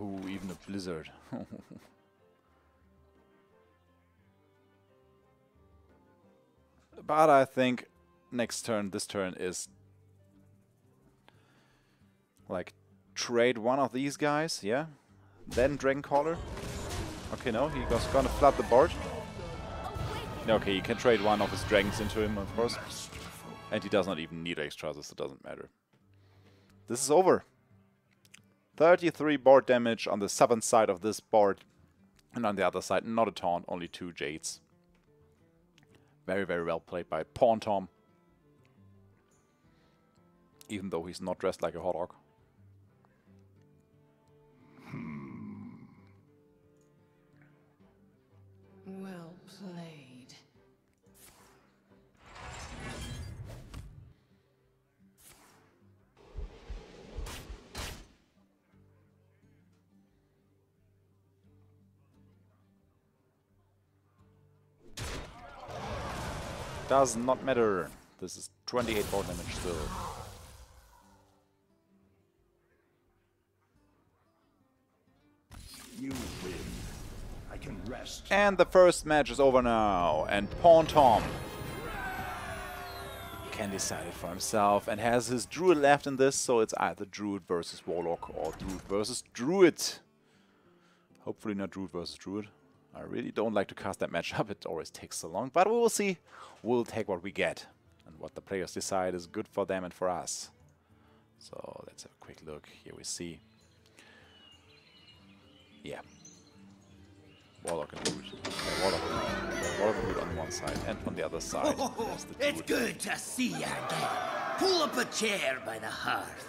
Oh, even a blizzard. But I think next turn, this turn is like trade one of these guys, yeah? Then Dragon Caller. Okay, no, he was gonna flood the board. Okay, you can trade one of his dragons into him, of course. And he does not even need extras, so it doesn't matter. This is over. 33 board damage on the southern side of this board. And on the other side, not a taunt, only 2 Jades. Very, very well played by Pawn Tom. Even though he's not dressed like a hot dog. Well played. Does not matter. This is 28 board damage still. You win. I can rest. And the first match is over now. And Pawn Tom can decide it for himself and has his Druid left in this, so it's either Druid versus Warlock or Druid versus Druid. Hopefully not Druid versus Druid. I really don't like to cast that matchup, it always takes so long, but we will see. We'll take what we get, and what the players decide is good for them and for us. So let's have a quick look. Here we see. Yeah. Warlock and Druid. Okay, Warlock and Druid on one side, and on the other side there's the It's good to see you again. Pull up a chair by the hearth.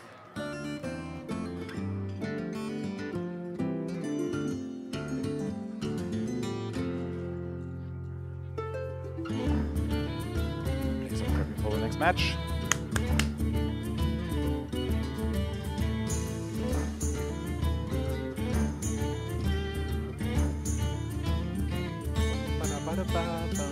For the next match. Ba-da-ba-ba.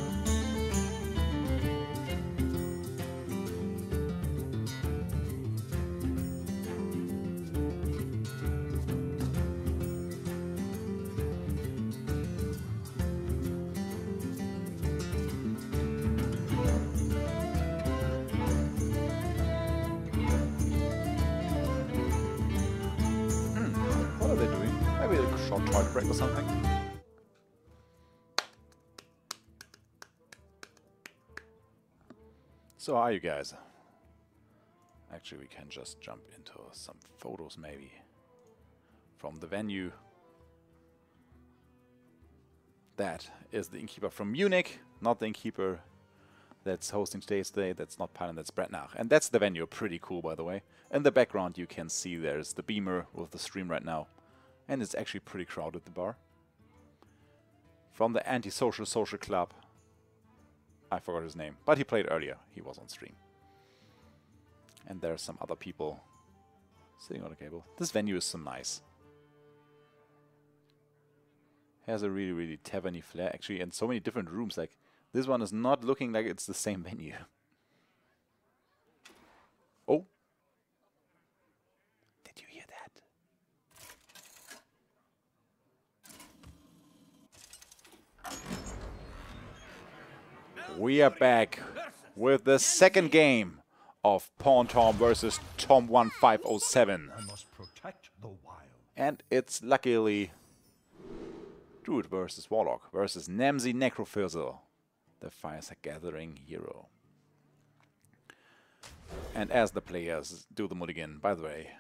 What are they doing? Maybe a short toilet break or something? So how are you guys? Actually, we can just jump into some photos maybe from the venue. That is the innkeeper from Munich, not the innkeeper that's hosting today's day. That's not Pylon, that's Brettnach. And that's the venue, pretty cool by the way. In the background you can see there's the beamer with the stream right now. And it's actually pretty crowded, the bar. From the Antisocial Social Club. I forgot his name, but he played earlier. He was on stream. And there are some other people sitting on the cable. This venue is so nice. Has a really, really taverny flair, actually, and so many different rooms. Like, this one is not looking like it's the same venue. Oh. Did you hear that? We are back with the second game of Pawn Tom versus Tom 1507. I must protect the wild. And it's luckily Druid versus Warlock versus Nemzi Necrofizzle, the Fireside Gathering hero. And as the players do the mulligan, by the way,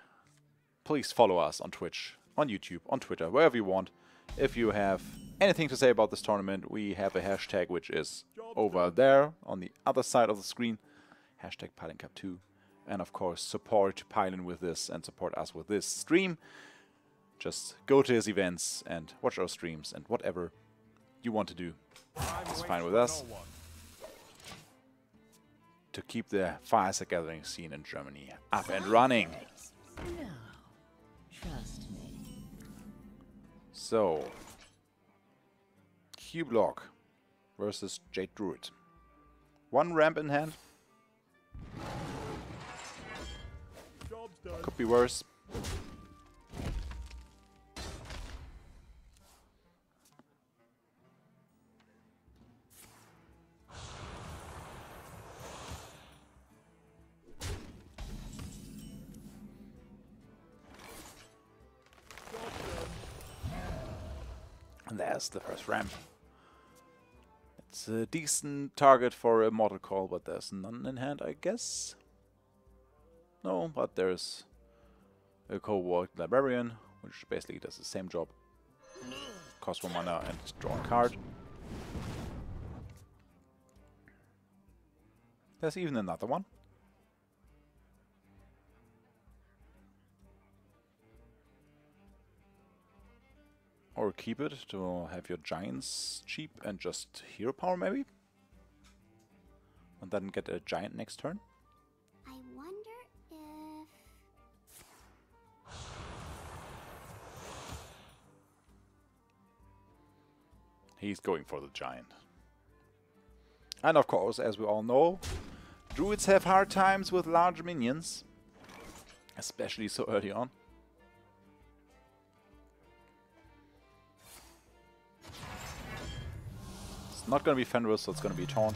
please follow us on Twitch, on YouTube, on Twitter, wherever you want. If you have anything to say about this tournament, we have a hashtag which is over there on the other side of the screen. Hashtag Pylon Cup 2. And of course, support Pylon with this and support us with this stream. Just go to his events and watch our streams, and whatever you want to do is fine with us. To keep the Fireside Gathering scene in Germany up and running. No, trust me. So, Q-Block versus Jade Druid. One ramp in hand. Could be worse. And there's the first ramp. It's a decent target for a mortal call, but there's none in hand, I guess. No, but there's a co-worked librarian, which basically does the same job. Cost 1 mana and draw a card. There's even another one. Or keep it to have your giants cheap and just hero power maybe? And then get a giant next turn? I wonder if... He's going for the giant. And of course, as we all know, druids have hard times with large minions. Especially so early on. Not going to be Fenris, so it's going to be Taunt.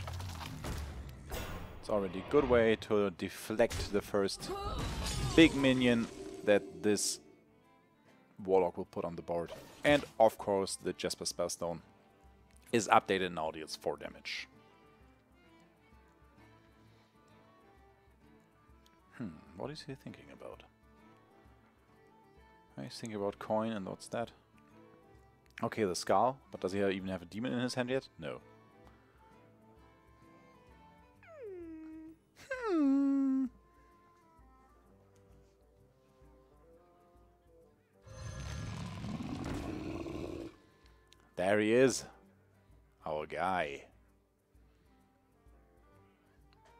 It's already a good way to deflect the first big minion that this Warlock will put on the board. And of course the Jesper Spellstone is updated now, deals 4 damage. What is he thinking about? He's thinking about coin, and what's that? Okay, the Skull, but does he even have a demon in his hand yet? No. There he is. Our guy.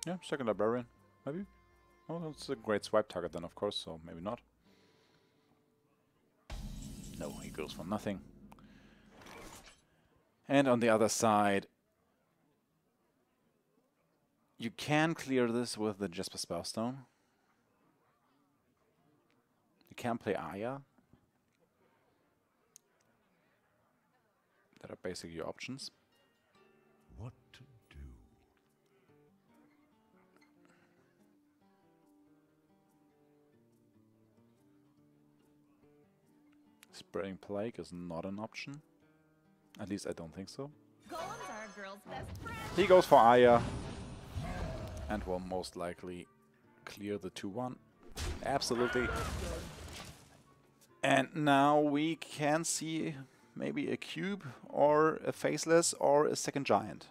Yeah, second librarian, maybe? Oh, it's a great swipe target then, of course, so maybe not. No, he goes for nothing. And on the other side, You can clear this with the Jasper Spellstone. You can play Aya. That are basically your options. What to do? Spreading Plague is not an option. At least I don't think so. Golems are a girl's best friend. He goes for Aya. And will most likely clear the 2-1. Absolutely. And now we can see maybe a cube or a faceless or a second giant.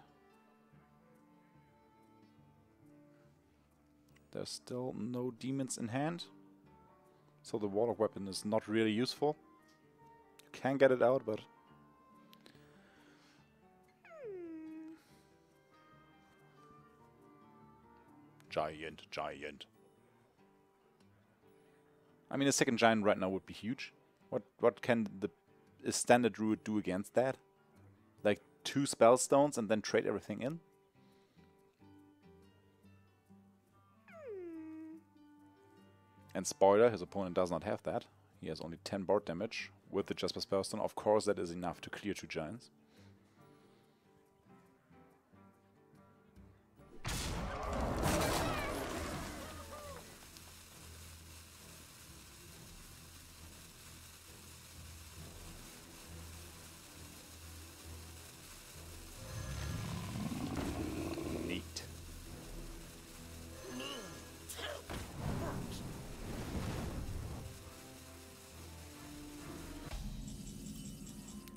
There's still no demons in hand. So the warlock weapon is not really useful. You can get it out, but... Giant. I mean, a second giant right now would be huge. What can a standard druid do against that? Like 2 spellstones and then trade everything in? And spoiler, his opponent does not have that. He has only 10 board damage with the Jasper Spellstone. Of course, that is enough to clear 2 giants.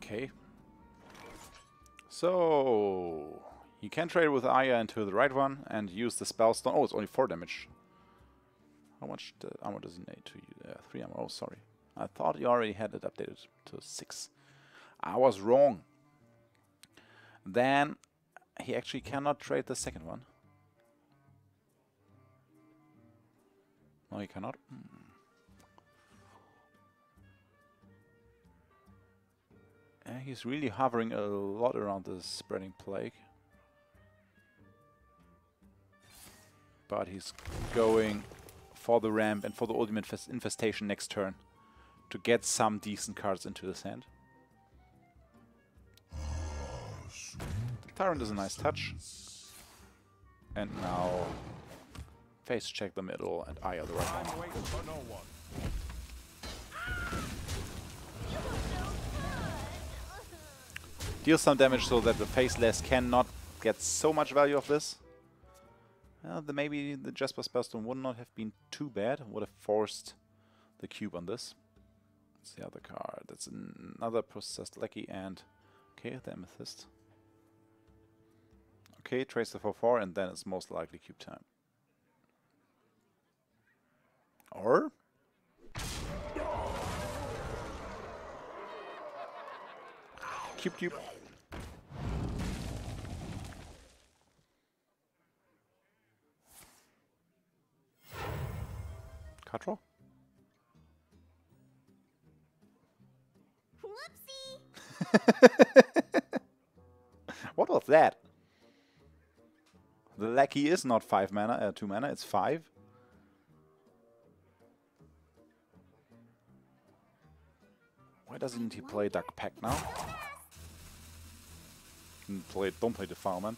Okay. So you can trade with Aya into the right one and use the spellstone. Oh, it's only 4 damage. How much armor does he need to use? 3 armor. Oh, sorry. I thought you already had it updated to 6. I was wrong. Then he actually cannot trade the second one. No, he cannot. He's really hovering a lot around the Spreading Plague. But he's going for the ramp and for the ultimate infestation next turn to get some decent cards into his hand. The Tyrant is a nice touch. And now face check the middle and Aya the right one. Deal some damage so that the faceless cannot get so much value of this. Well, maybe the Jasper Spellstone would not have been too bad. Would have forced the cube on this. What's the other card? That's another Processed Lackey and... Okay, the Amethyst. Okay, trace the 4/4 and then it's most likely cube time. Or... Cube. Card draw? Whoopsie! What was that? The Lackey is not 5 mana, 2 mana, it's 5. Why doesn't he play Duck Pack now? Don't play the Fireman.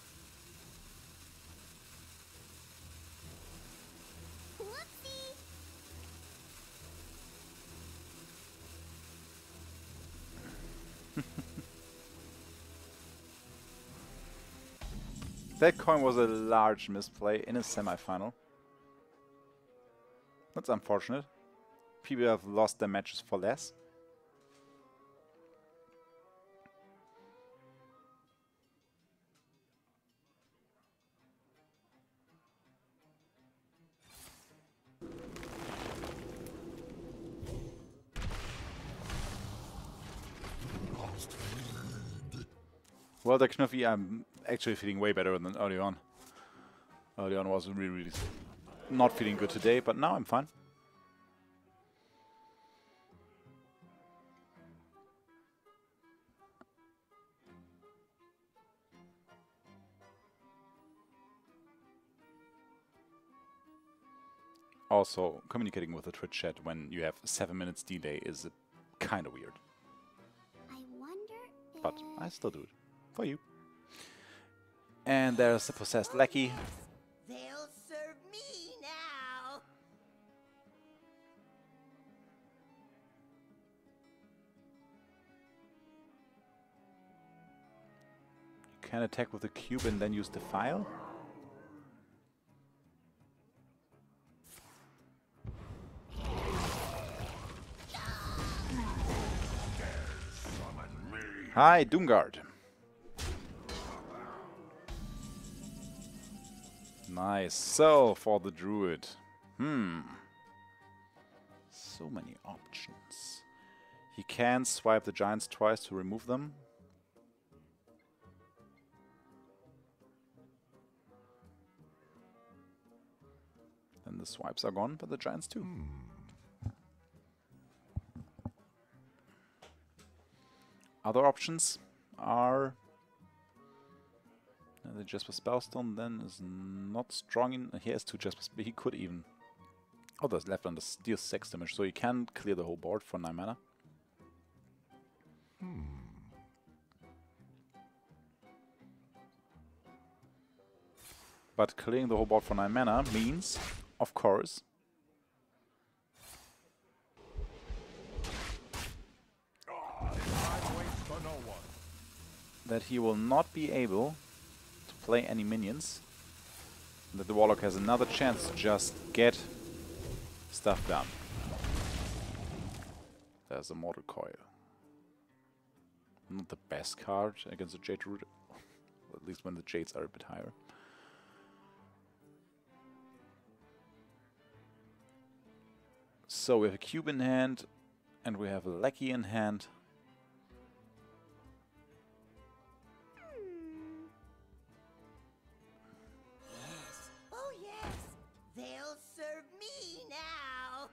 That coin was a large misplay in a semi-final. That's unfortunate. People have lost their matches for less. Well, the Knuffy, I'm actually feeling way better than early on. Early on was really not feeling good today, but now I'm fine. Also, communicating with the Twitch chat when you have 7 minutes delay is kind of weird. I wonder if... But I still do it. For you. And there's the possessed lackey. They'll serve me now. You can attack with the cube and then use the file. Hi, Doomguard. Nice. So, for the druid. So many options. He can swipe the giants twice to remove them. Then the swipes are gone, but the giants too. Other options are the Jasper Spellstone then is not strong in. He has 2 Jaspers, but he could even. Oh, there's left on the deals 6 damage, so he can clear the whole board for 9 mana. But clearing the whole board for 9 mana means, of course, that he will not be able to play any minions. That the Warlock has another chance to just get stuff done. There's a Mortal Coil. Not the best card against the Jade Root, at least when the Jades are a bit higher. So we have a cube in hand, and we have a lackey in hand. Yes. Oh, yes. They'll serve me now.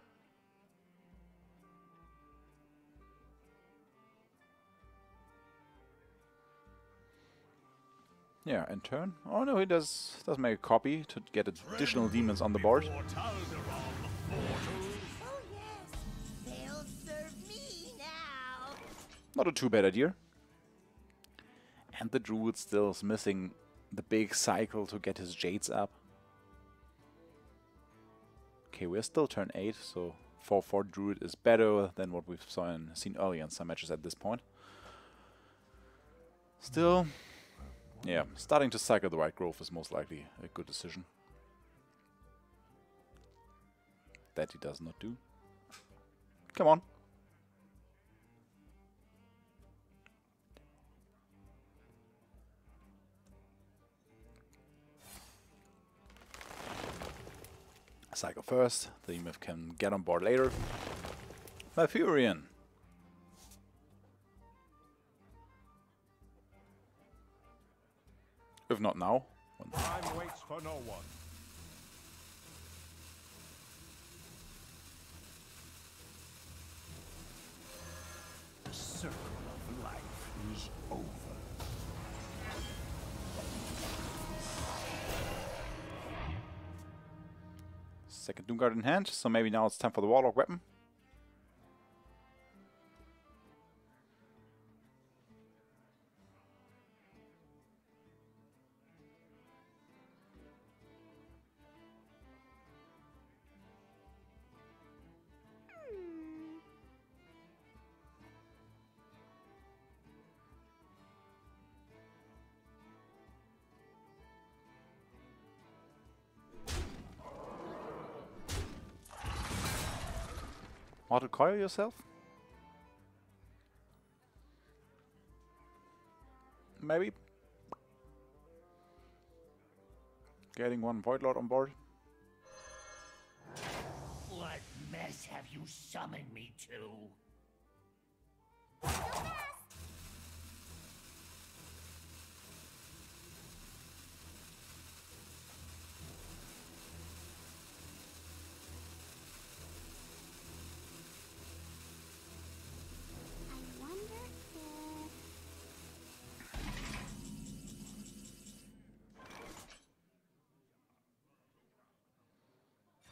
Yeah, and turn. Oh no, he does make a copy to get additional demons on the board. Oh, yes. They'll serve me now. Not a too bad idea. And the druid still is missing the big cycle to get his jades up. Okay, we're still turn 8, so 4/4 druid is better than what we've seen earlier in some matches at this point. Still, yeah, starting to cycle the White Grove is most likely a good decision. That he does not do. Come on. Cycle first, the EMF can get on board later. Malfurion. If not now. Time waits for no one. The circle of life is over. Second Doomguard in hand, so maybe now it's time for the Warlock weapon. Mortal Coil yourself? Maybe? Getting one Void Lord on board? What mess have you summoned me to?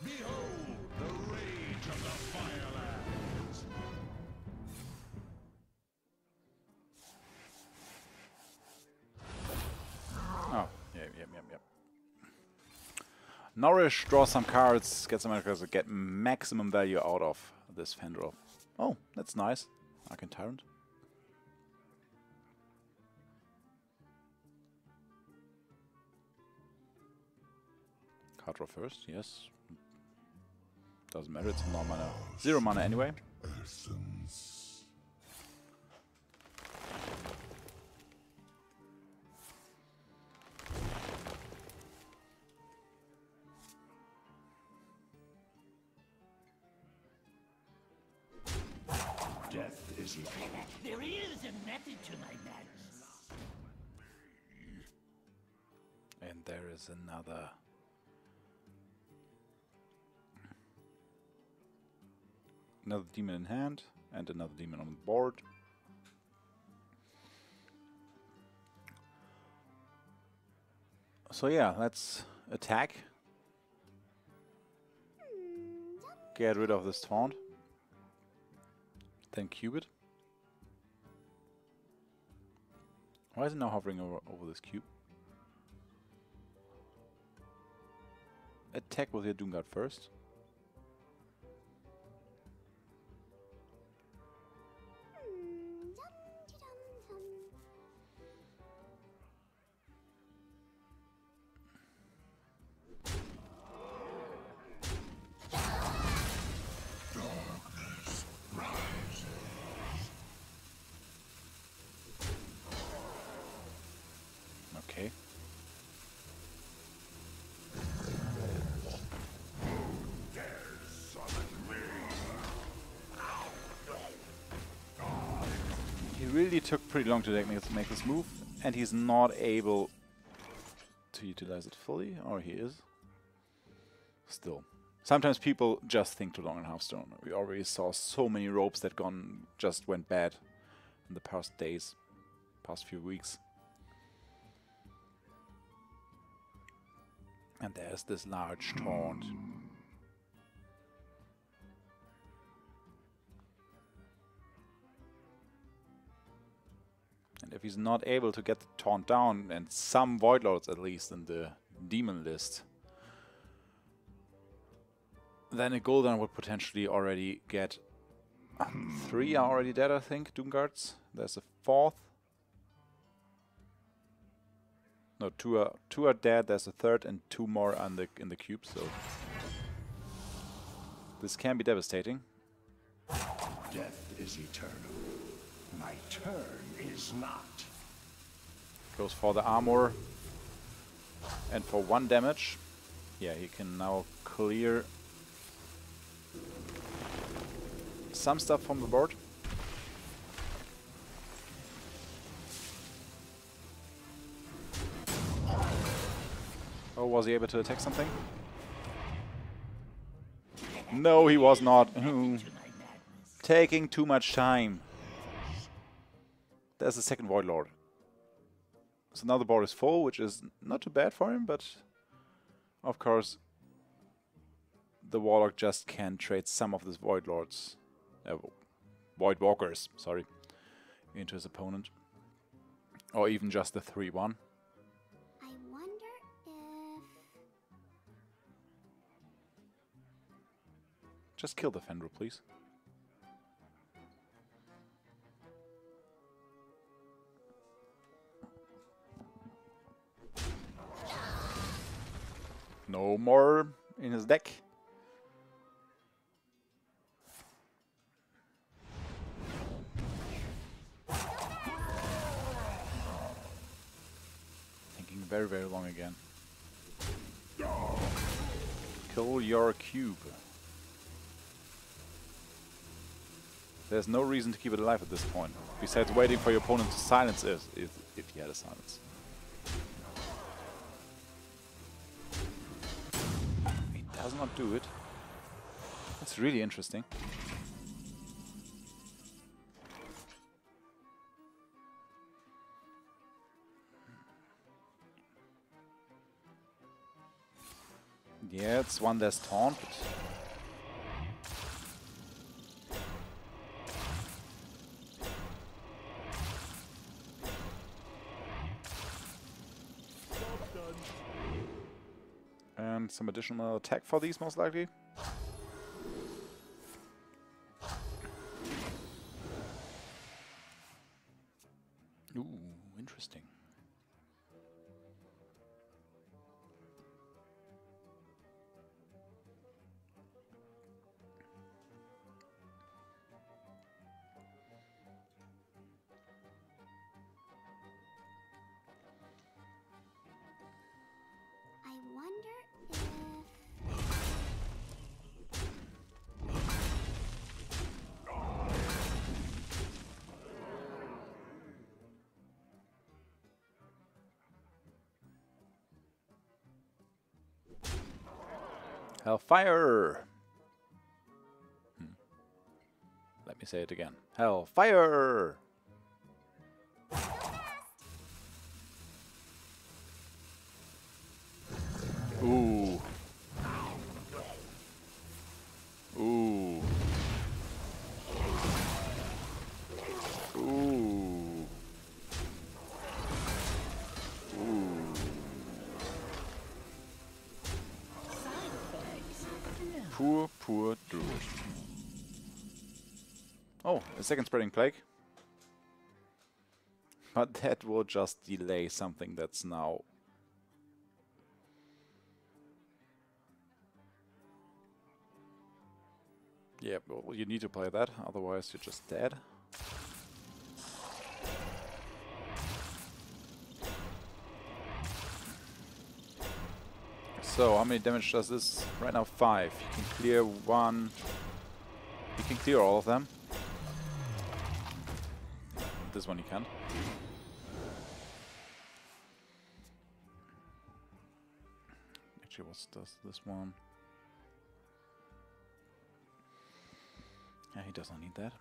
Behold Yep. Nourish, draw some cards, get some cards to get maximum value out of this Fendrel. Oh, that's nice. Arcane Tyrant. Card draw first, yes. Doesn't matter, it's no mana. 0 mana anyway. Death is there is a method to my madness. And there is another. Another demon in hand, and another demon on the board. So yeah, let's attack. Get rid of this taunt. Then cube it. Why is it now hovering over this cube? Attack with your Doomguard first. Okay. He really took pretty long to make this move, and he's not able to utilize it fully, or he is. Still. Sometimes people just think too long in Hearthstone. We already saw so many ropes that just went bad in the past days, past few weeks. And there's this large taunt. And if he's not able to get the taunt down, and some Void Lords at least in the demon list, then a Golden would potentially already get 3 are already dead, I think, Doomguards. There's a 4th. No, two are dead, there's a 3rd, and 2 more in the cube, so this can be devastating. Death is eternal. My turn is not. Goes for the armor, and for 1 damage. Yeah, he can now clear some stuff from the board. Oh, was he able to attack something? No, he was not. Taking too much time. There's the second Void Lord. So now the board is full, which is not too bad for him, but of course the Warlock just can trade some of these Void Lords, Void Walkers, sorry, into his opponent. Or even just the 3-1. I wonder if... Just kill the Fendrel, please. No more in his deck. Thinking very, very long again. Kill your cube. There's no reason to keep it alive at this point, besides waiting for your opponent to silence it, if he had a silence. He does not do it. That's really interesting. Yeah, it's one less taunt, but And some additional attack for these, most likely. Ooh, interesting. I wonder if... Hellfire! Let me say it again. Hellfire! Ooh. Ooh. Ooh. Ooh. Poor, poor Druid. Oh, a second spreading plague. But that will just delay something that's now... Yeah, well, you need to play that, otherwise you're just dead. So, how many damage does this? Right now 5. You can clear 1. You can clear all of them. This one you can't. Actually, what does this one? Yeah, he doesn't need that.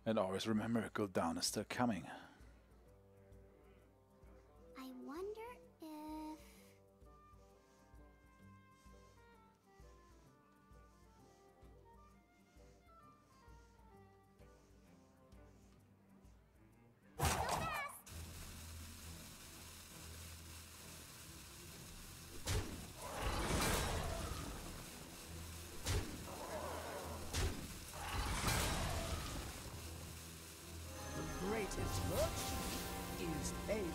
And always remember, a cooldown is still coming. I wonder if... Greatest virtue is patience.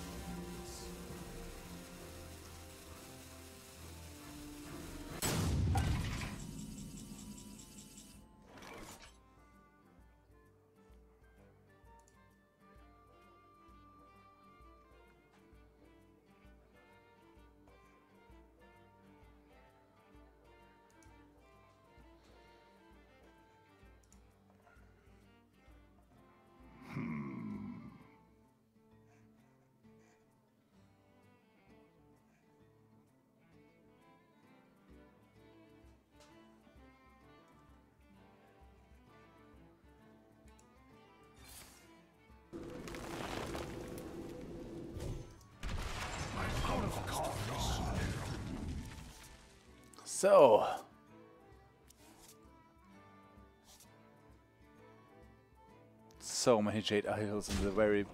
So many Jade Idols in the very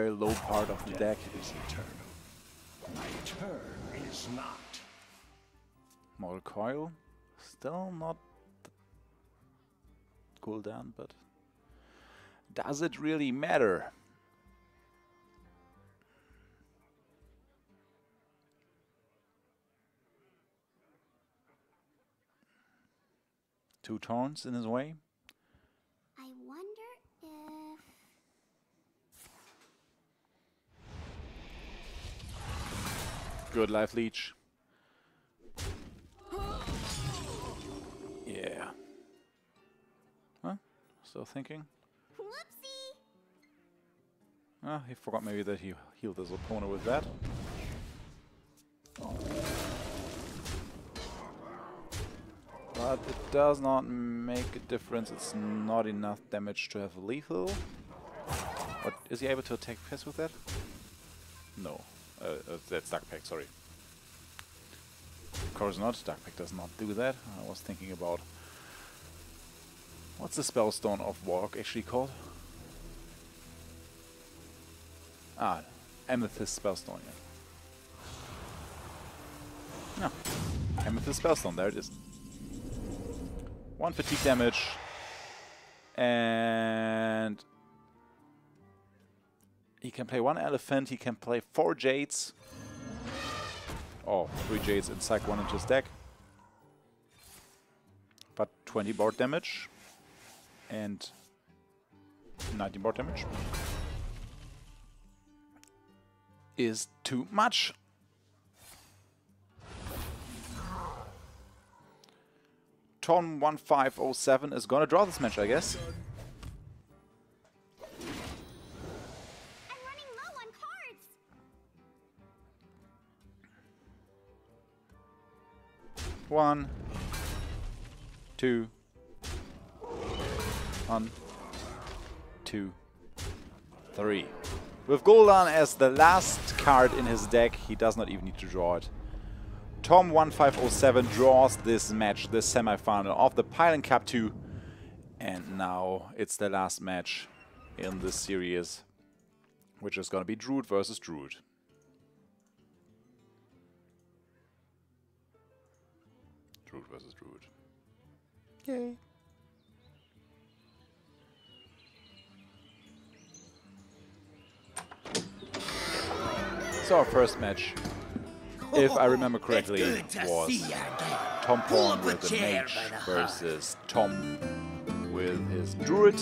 low part of the deck. Is eternal. My turn is not. Mortal Coil, still not cooldown, but does it really matter? Two taunts in his way. I wonder if... Good life leech. Yeah. Huh? Still thinking? Whoopsie! Ah, he forgot maybe that he healed his opponent with that. But But it does not make a difference. It's not enough damage to have lethal. But is he able to attack Fizz with that? No. That's Dark Pact, sorry. Of course not. Dark Pact does not do that. I was thinking about... What's the Spellstone of Warlock actually called? Ah, Amethyst Spellstone, yeah. No. Amethyst Spellstone, there it is. 1 fatigue damage. And... he can play 1 elephant, he can play 4 jades. Oh, 3 jades and psych 1 into his deck. But 20 board damage. And 19 board damage. Is too much. Tom 1507 is gonna draw this match, I guess. I'm running low on cards. 1, 2, 1, 2, 3. With Gul'dan as the last card in his deck, he does not even need to draw it. Tom 1507 draws this match, this semi-final of the Pylon Cup 2. And now it's the last match in this series, which is going to be Druid versus Druid. Druid versus Druid. Yay. So our first match, if I remember correctly, was Tom Pawn with the Mage versus Tom with his Druid.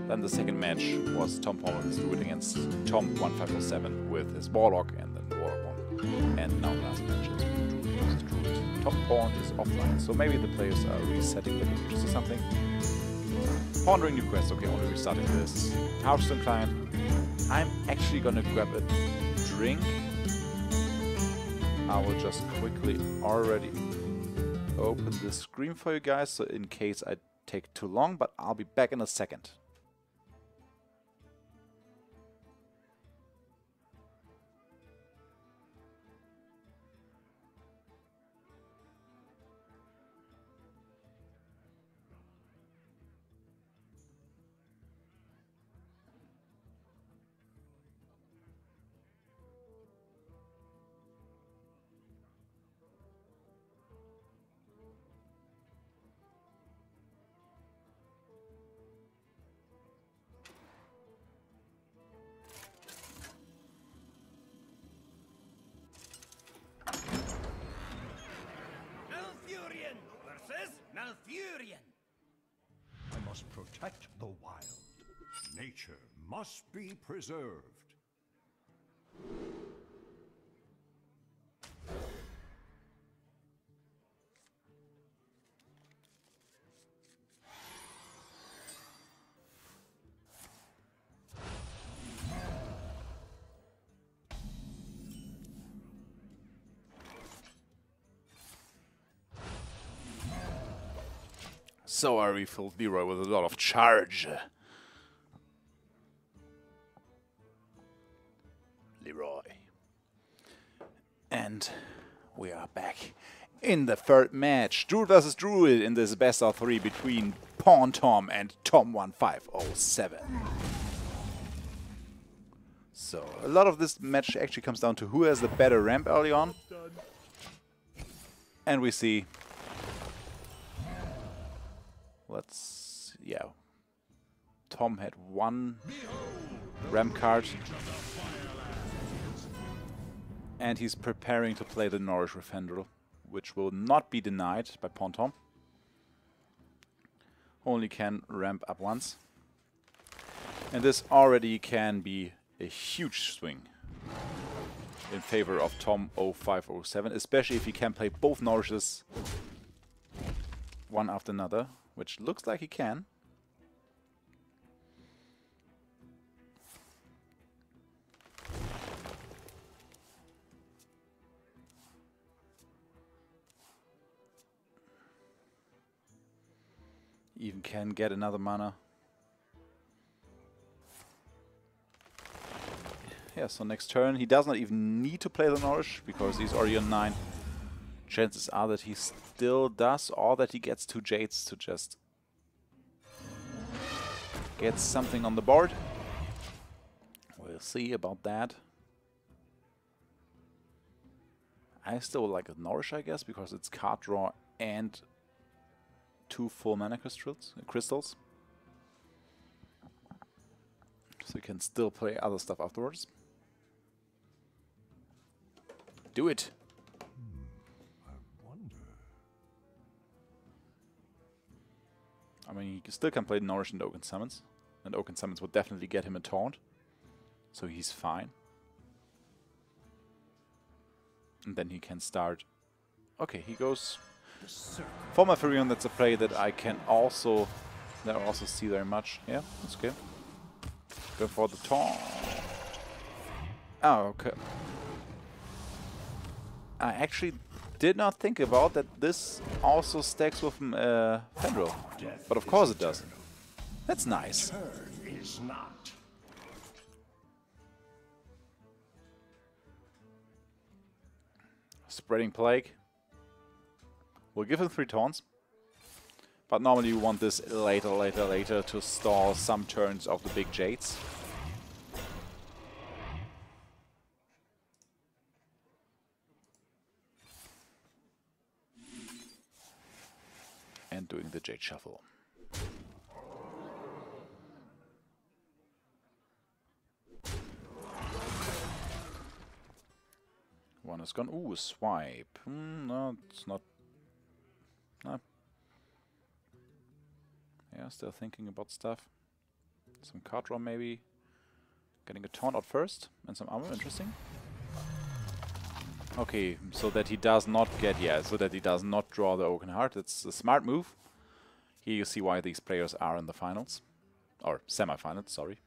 Then the second match was Tom Pawn with his Druid against Tom 1507 with his Warlock, and then the Warlock won. And now the last match is Druid versus Druid. Tom Pawn is offline, so maybe the players are resetting the pages or something. Pondering new quests, okay, only restarting this. Hearthstone client. I'm actually gonna grab a drink. I will just quickly already open the screen for you guys, so in case I take too long, but I'll be back in a second. I must protect the wild. Nature must be preserved. So I refilled Leroy with a lot of charge. Leroy. And we are back in the third match. Druid versus Druid in this best of 3 between Pawn Tom and Tom 1507. So a lot of this match actually comes down to who has the better ramp early on. And we see... yeah. Tom had 1 ramp card. And he's preparing to play the Nourish Refendrel, which will not be denied by Pawn Tom. Only can ramp up once. And this already can be a huge swing in favor of Tom 0507, especially if he can play both Nourishes one after another, which looks like he can. even can get another mana. Yeah, so next turn he does not even need to play the Nourish because he's already on 9. Chances are that he still does, or that he gets 2 Jades to just get something on the board. We'll see about that. I still like a Nourish, I guess, because it's card draw and 2 full mana crystals. So you can still play other stuff afterwards. Do it! I mean, he still can play Nourish and Oaken Summons. And Oaken Summons would definitely get him a taunt. So he's fine. And then he can start... Okay, he goes... For my Furion, that's a play that I can also... that I also see very much. Yeah, that's okay. Go for the taunt. Oh, okay. I actually did not think about that this also stacks with Fendril. But of course it does. That's nice. Is not. Spreading Plague. We'll give him 3 taunts. But normally you want this later to stall some turns of the big Jades. And doing the Jade Shuffle. One is gone. Ooh, a swipe. No, it's not. No. Yeah, still thinking about stuff. Some card draw maybe. Getting a taunt out first. And some armor, interesting. Okay, so that he does not get, so that he does not draw the Oaken Heart. It's a smart move. Here you see why these players are in the finals. Or semi-finals, sorry.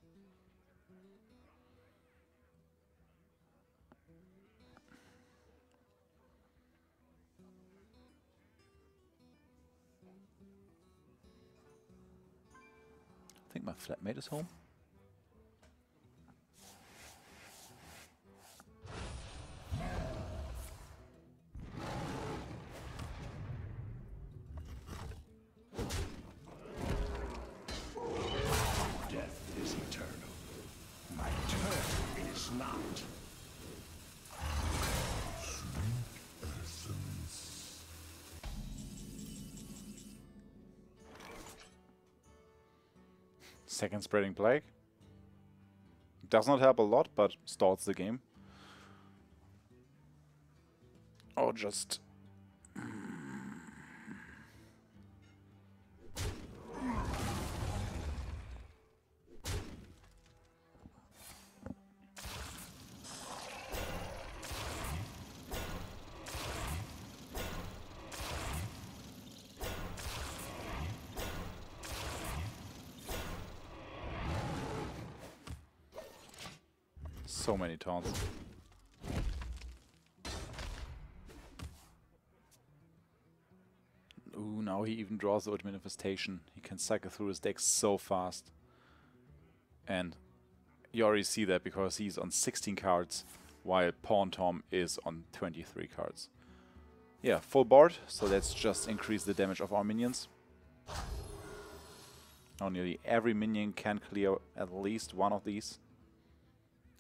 I think my flatmate is home. Second Spreading Plague. Does not help a lot, but stalls the game. Or just... so many taunts. Ooh, now he even draws the Ultimate Infestation. He can cycle through his deck so fast. And you already see that because he's on 16 cards, while Pawn Tom is on 23 cards. Yeah, full board, so let's just increase the damage of our minions. Now nearly every minion can clear at least one of these.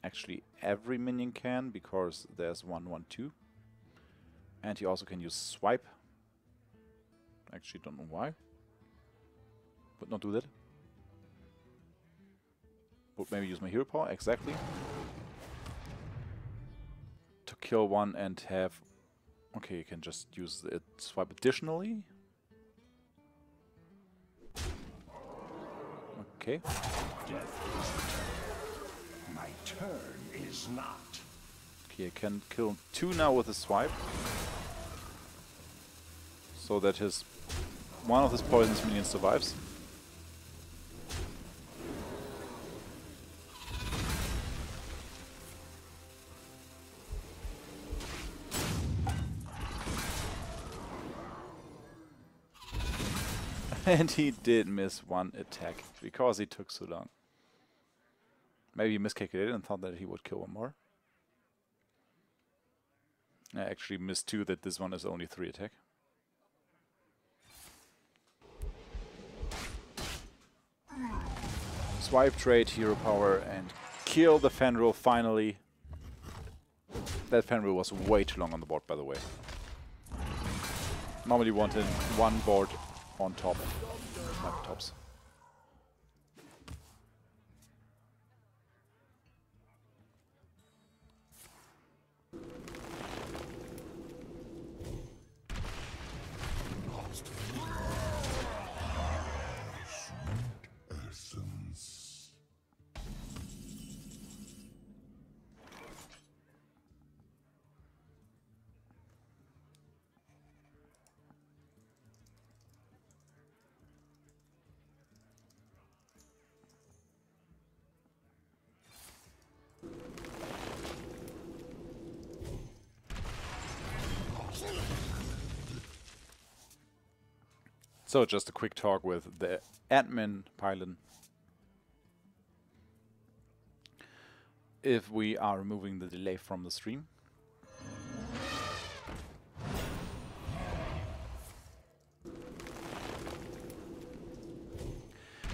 Actually, every minion can, because there's 1/1/2. And he also can use Swipe. Actually, don't know why. Would not do that. Would maybe use my Hero Power, exactly. To kill one and have... Okay, you can just use it, Swipe additionally. Okay. My turn is not. Okay, I can kill 2 now with a Swipe. So that one of his poisonous minions survives. And he did miss one attack because he took so long. Maybe he miscalculated and thought that he would kill one more. I actually missed 2, that this one is only 3 attack. Swipe trade, hero power, and kill the Fenrir finally. That Fenrir was way too long on the board, by the way. Normally wanted 1 board on top. Tops. So just a quick talk with the admin Pylon. If we are removing the delay from the stream.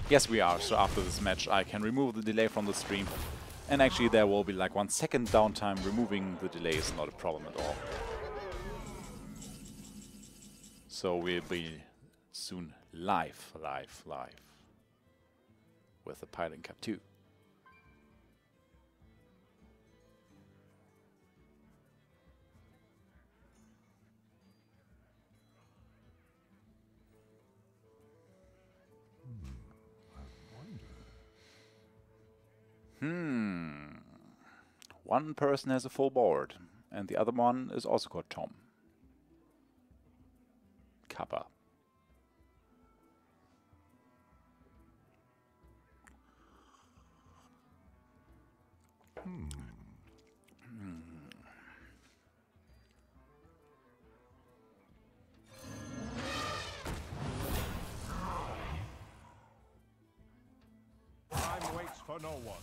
Yes, we are. So after this match I can remove the delay from the stream. And actually there will be like 1 second downtime. Removing the delay is not a problem at all. So we'll be soon live with the Pylon Cup 2. One person has a full board, and the other one is also called Tom. Kappa. Time waits for no one.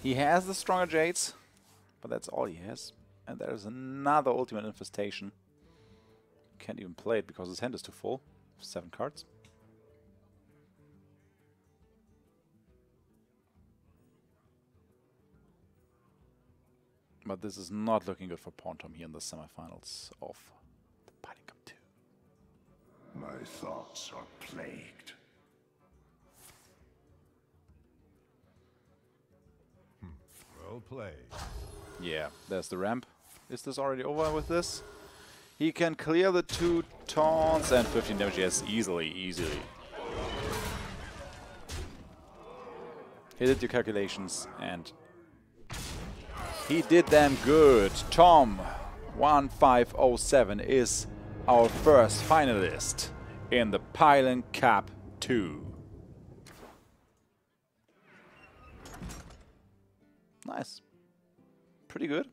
He has the stronger Jades, but that's all he has. And there's another ultimate infestation. Can't even play it because his hand is too full. 7 cards. But this is not looking good for Pawn Tom here in the semifinals of the Pylon Cup 2. My thoughts are plagued. Well played. Yeah, there's the ramp. Is this already over with this? He can clear the 2 taunts and 15 damage, yes, easily. He did your calculations and he did them good. Tom 1507 is our first finalist in the Pylon Cup 2. Nice. Pretty good.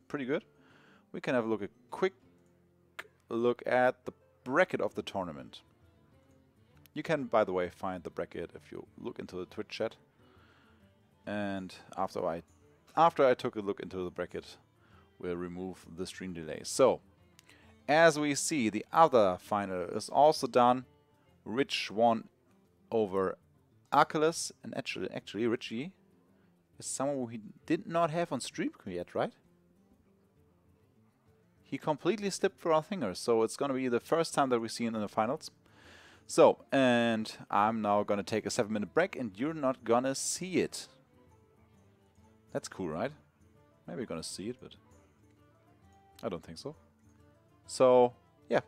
We can have a quick look at the bracket of the tournament. You can, by the way, find the bracket if you look into the Twitch chat. And after I took a look into the bracket, we'll remove the stream delay. So, as we see, the other final is also done. Rich won over Achilles, and actually Richie is someone who he did not have on stream yet, right? He completely slipped through our fingers, so it's going to be the first time that we see him in the finals. So, and I'm now going to take a 7-minute break, and you're not going to see it. That's cool, right? Maybe you're going to see it, but I don't think so. So, yeah.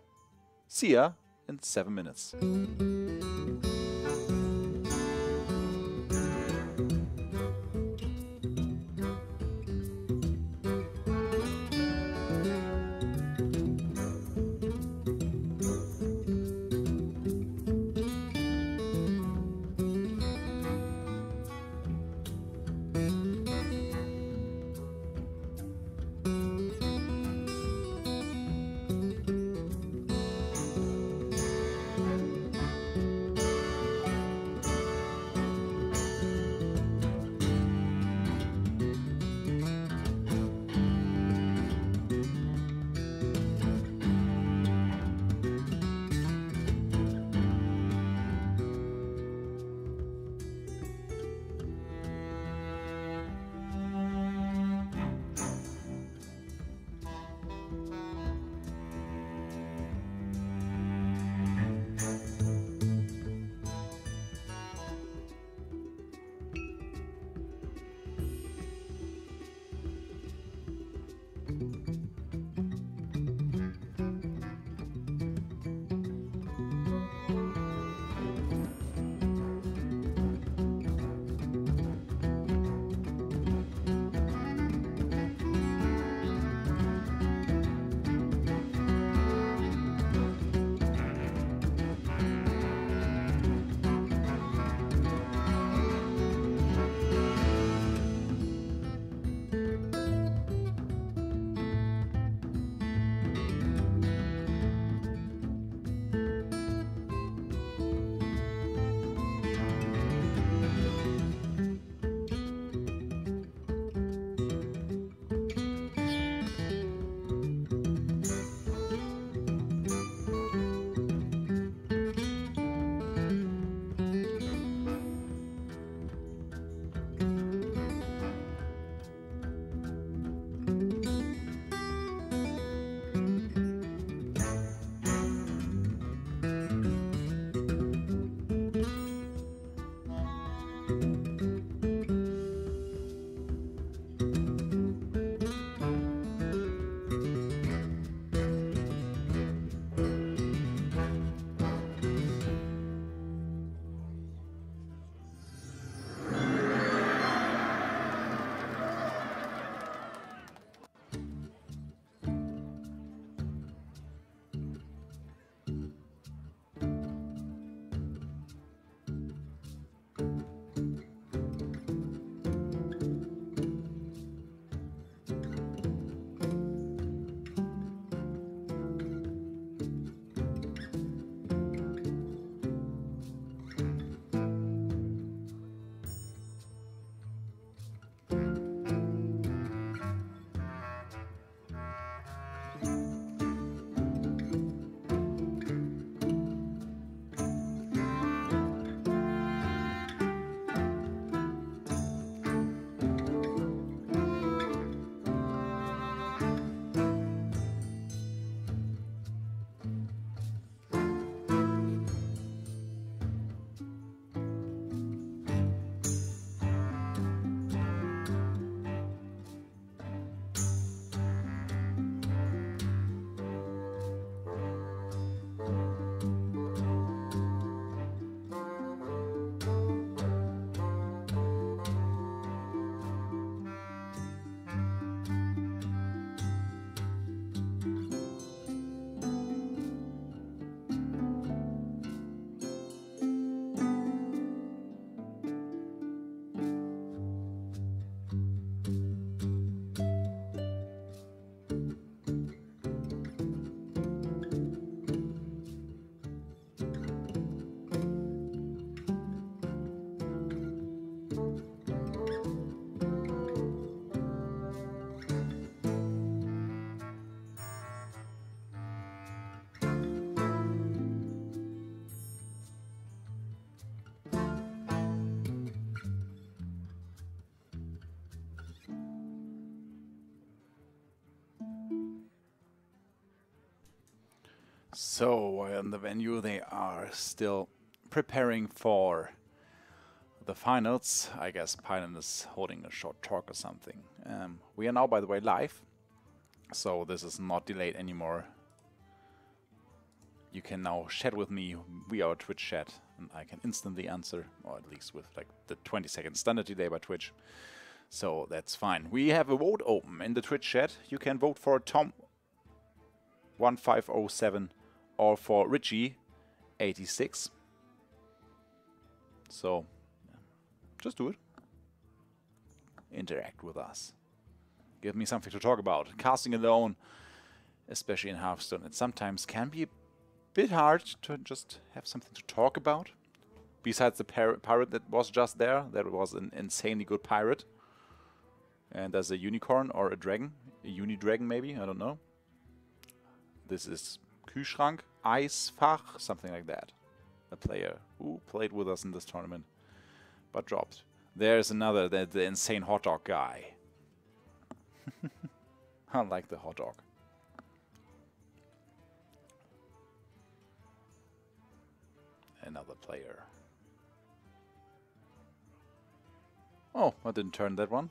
See ya in 7 minutes. So, in the venue, they are still preparing for the finals. I guess Pylon is holding a short talk or something. We are now, by the way, live, so this is not delayed anymore. You can now chat with me via our Twitch chat, and I can instantly answer, or at least with like the 20-second standard delay by Twitch. So that's fine. We have a vote open in the Twitch chat. You can vote for Tom1507 or for Richie86. So just do it. Interact with us. Give me something to talk about. Casting alone, especially in Hearthstone, it sometimes can be a bit hard to just have something to talk about. Besides the pirate that was just there, that was an insanely good pirate. And there's a unicorn or a dragon, a uni-dragon maybe, I don't know. This is Kühlschrank, Eisfach, something like that. A player who played with us in this tournament, but dropped. There's another, the insane hot dog guy. I like the hot dog. Another player. Oh, I didn't turn that one.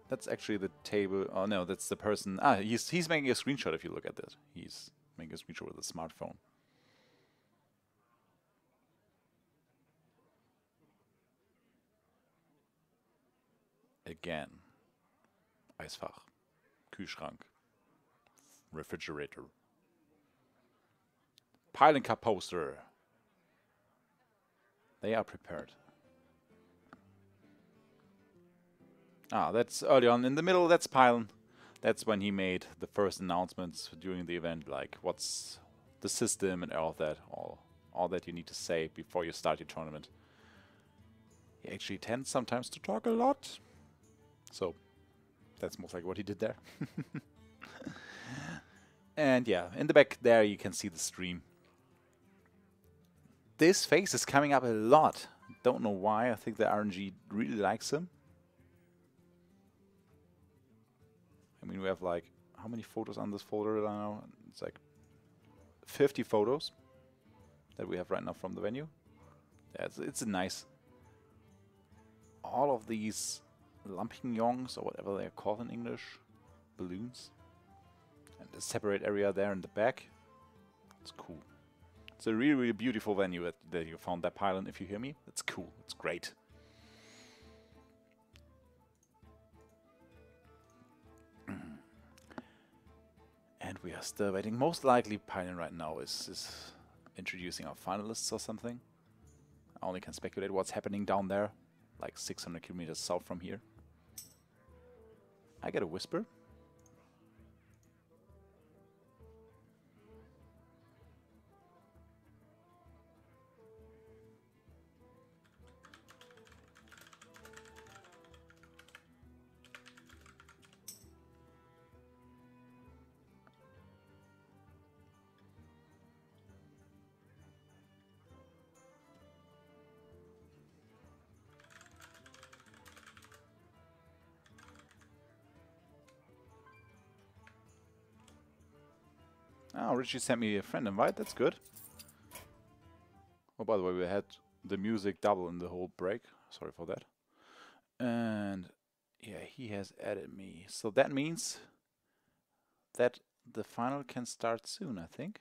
That's actually the table. Oh no, that's the person. Ah, he's making a screenshot if you look at this. He's making a screenshot with a smartphone. Again. Eisfach. Kühlschrank. Refrigerator. Pylon Cup poster. They are prepared. Ah, that's early on. In the middle, that's Pylon. That's when he made the first announcements during the event, like what's the system and all that, all that you need to say before you start your tournament. He actually tends sometimes to talk a lot. So, that's most like what he did there. And yeah, in the back there you can see the stream. This face is coming up a lot. Don't know why. I think the RNG really likes him. I mean, we have like, how many photos on this folder now? It's like 50 photos that we have right now from the venue. Yeah, it's a nice... All of these lampignons, or whatever they're called in English, balloons. And a separate area there in the back. It's cool. It's a really, really beautiful venue that you found that Pylon, if you hear me. It's cool. It's great. And we are still waiting. Most likely Pylon right now is introducing our finalists or something. I only can speculate what's happening down there, like 600 kilometers south from here. I get a whisper. Oh, Richie sent me a friend invite. That's good. Oh, by the way, we had the music double in the whole break. Sorry for that. And yeah, he has added me. So that means that the final can start soon, I think.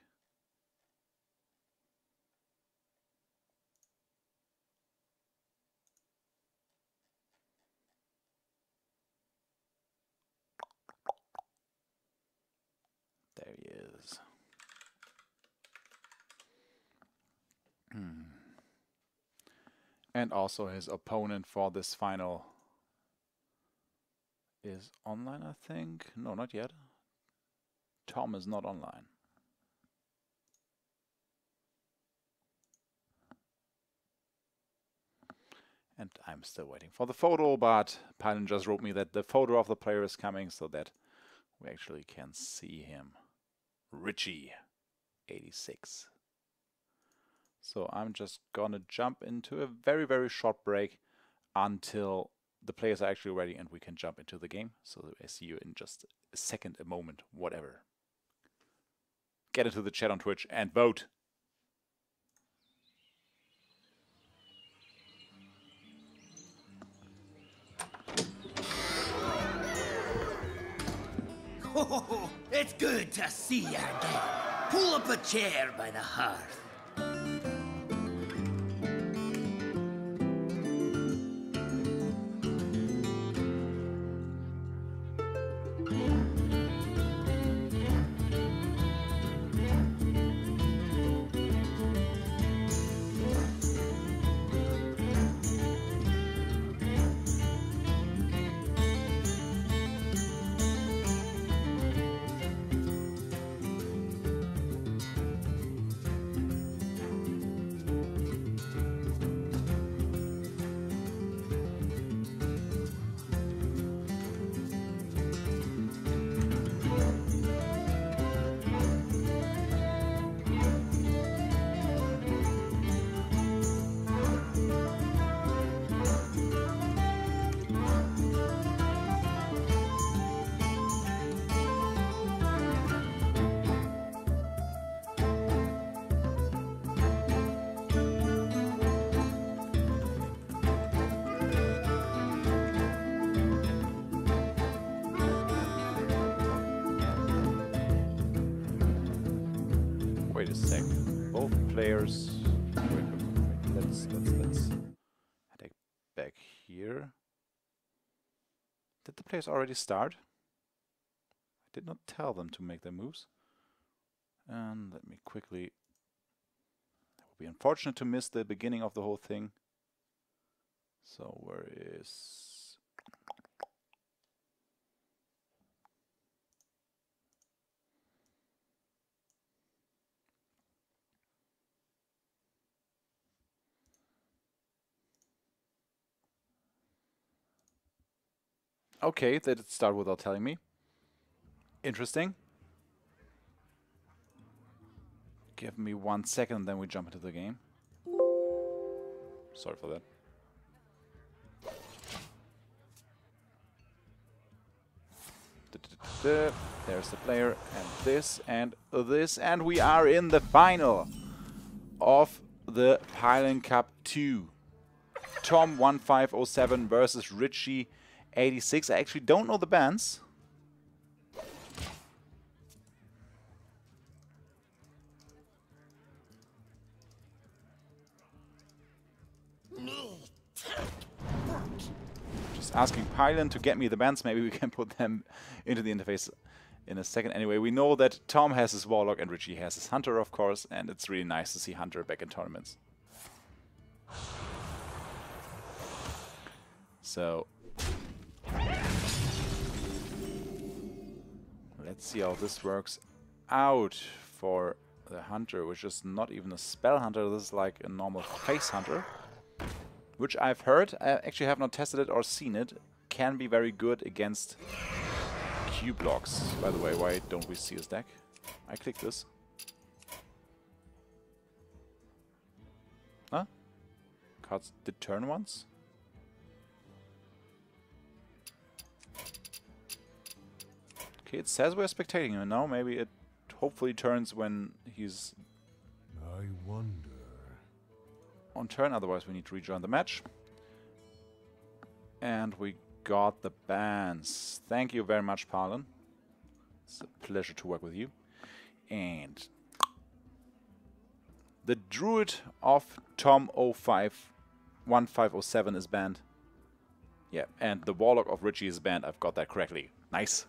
There he is. And also his opponent for this final is online, I think. No, not yet. Tom is not online. And I'm still waiting for the photo, but Pylon just wrote me that the photo of the player is coming so that we actually can see him. Richie, 86. So I'm just gonna jump into a very, very short break until the players are actually ready and we can jump into the game. So I see you in just a second, a moment, whatever. get into the chat on Twitch and vote. Oh, it's good to see you again. Pull up a chair by the hearth. Wait a sec. Both players. Wait. Let's head back here. Did the players already start? I did not tell them to make their moves. And let me quickly. It would be unfortunate to miss the beginning of the whole thing. So where is? Okay, they did start without telling me. Interesting. Give me 1 second, then we jump into the game. Sorry for that. There's the player, and this, and we are in the final of the Pylon Cup 2. Tom 1507 versus Richie 86. I actually don't know the bands. Just asking Pylon to get me the bands. Maybe we can put them into the interface in a second. Anyway, we know that Tom has his Warlock and Richie has his Hunter, of course, and it's really nice to see Hunter back in tournaments. So let's see how this works out for the Hunter, which is not even a spell hunter. This is like a normal face hunter, which I've heard. I actually have not tested it or seen it. Can be very good against Q blocks. By the way, why don't we see his deck? I click this. Huh? Cards did turn once? Okay, it says we're spectating him now. Maybe it hopefully turns when he's I wonder. on turn, otherwise we need to rejoin the match. And we got the bans. Thank you very much, Pylon. It's a pleasure to work with you. And the Druid of Tom 1507 is banned. Yeah, and the Warlock of Richie is banned. I've got that correctly. Nice.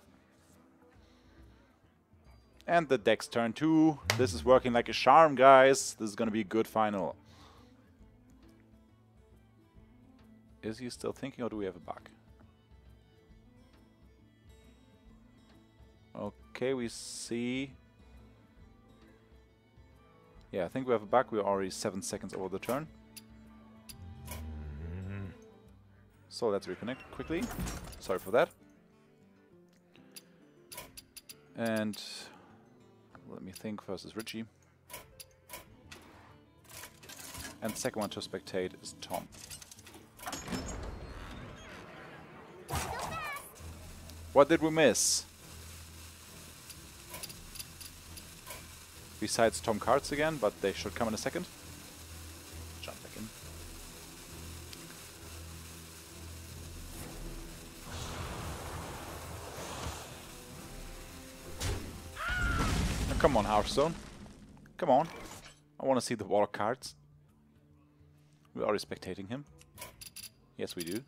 And the deck's turn 2. This is working like a charm, guys. This is going to be a good final. Is he still thinking, or do we have a bug? Okay, we see... Yeah, I think we have a bug. We're already 7 seconds over the turn. So let's reconnect quickly. Sorry for that. And... let me think. First is Richie. And the second one to spectate is Tom. What did we miss? Besides Tom Cards again, but they should come in a second. Jump back in. Now, come on, Hearthstone. Come on. I want to see the Warlock cards. We're already spectating him. Yes, we do.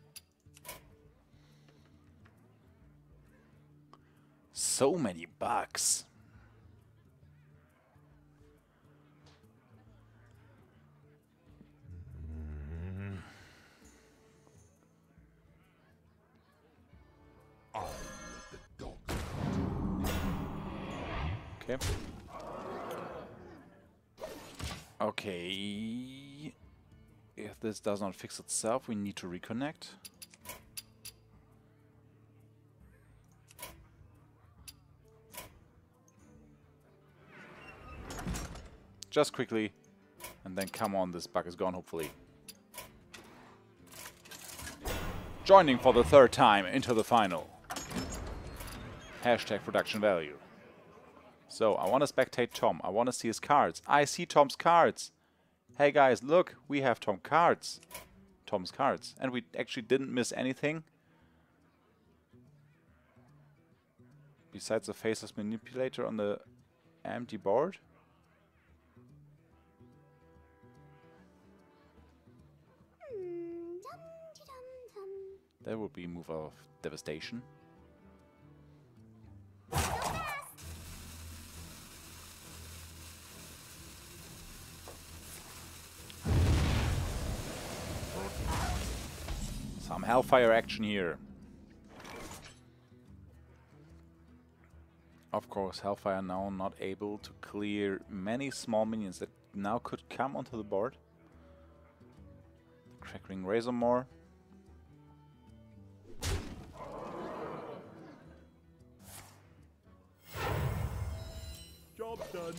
So many bugs. Okay. Okay. If this does not fix itself, we need to reconnect. Just quickly, and then come on, this bug is gone, hopefully. Joining for the 3rd time into the final. Hashtag production value. So, I want to spectate Tom. I want to see his cards. I see Tom's cards. Hey guys, look, we have Tom's cards. And we actually didn't miss anything. Besides the Faceless Manipulator on the empty board. That would be a move of devastation. Some Hellfire action here. Of course, Hellfire now not able to clear many small minions that now could come onto the board. Crackling Razormaw. Job's done.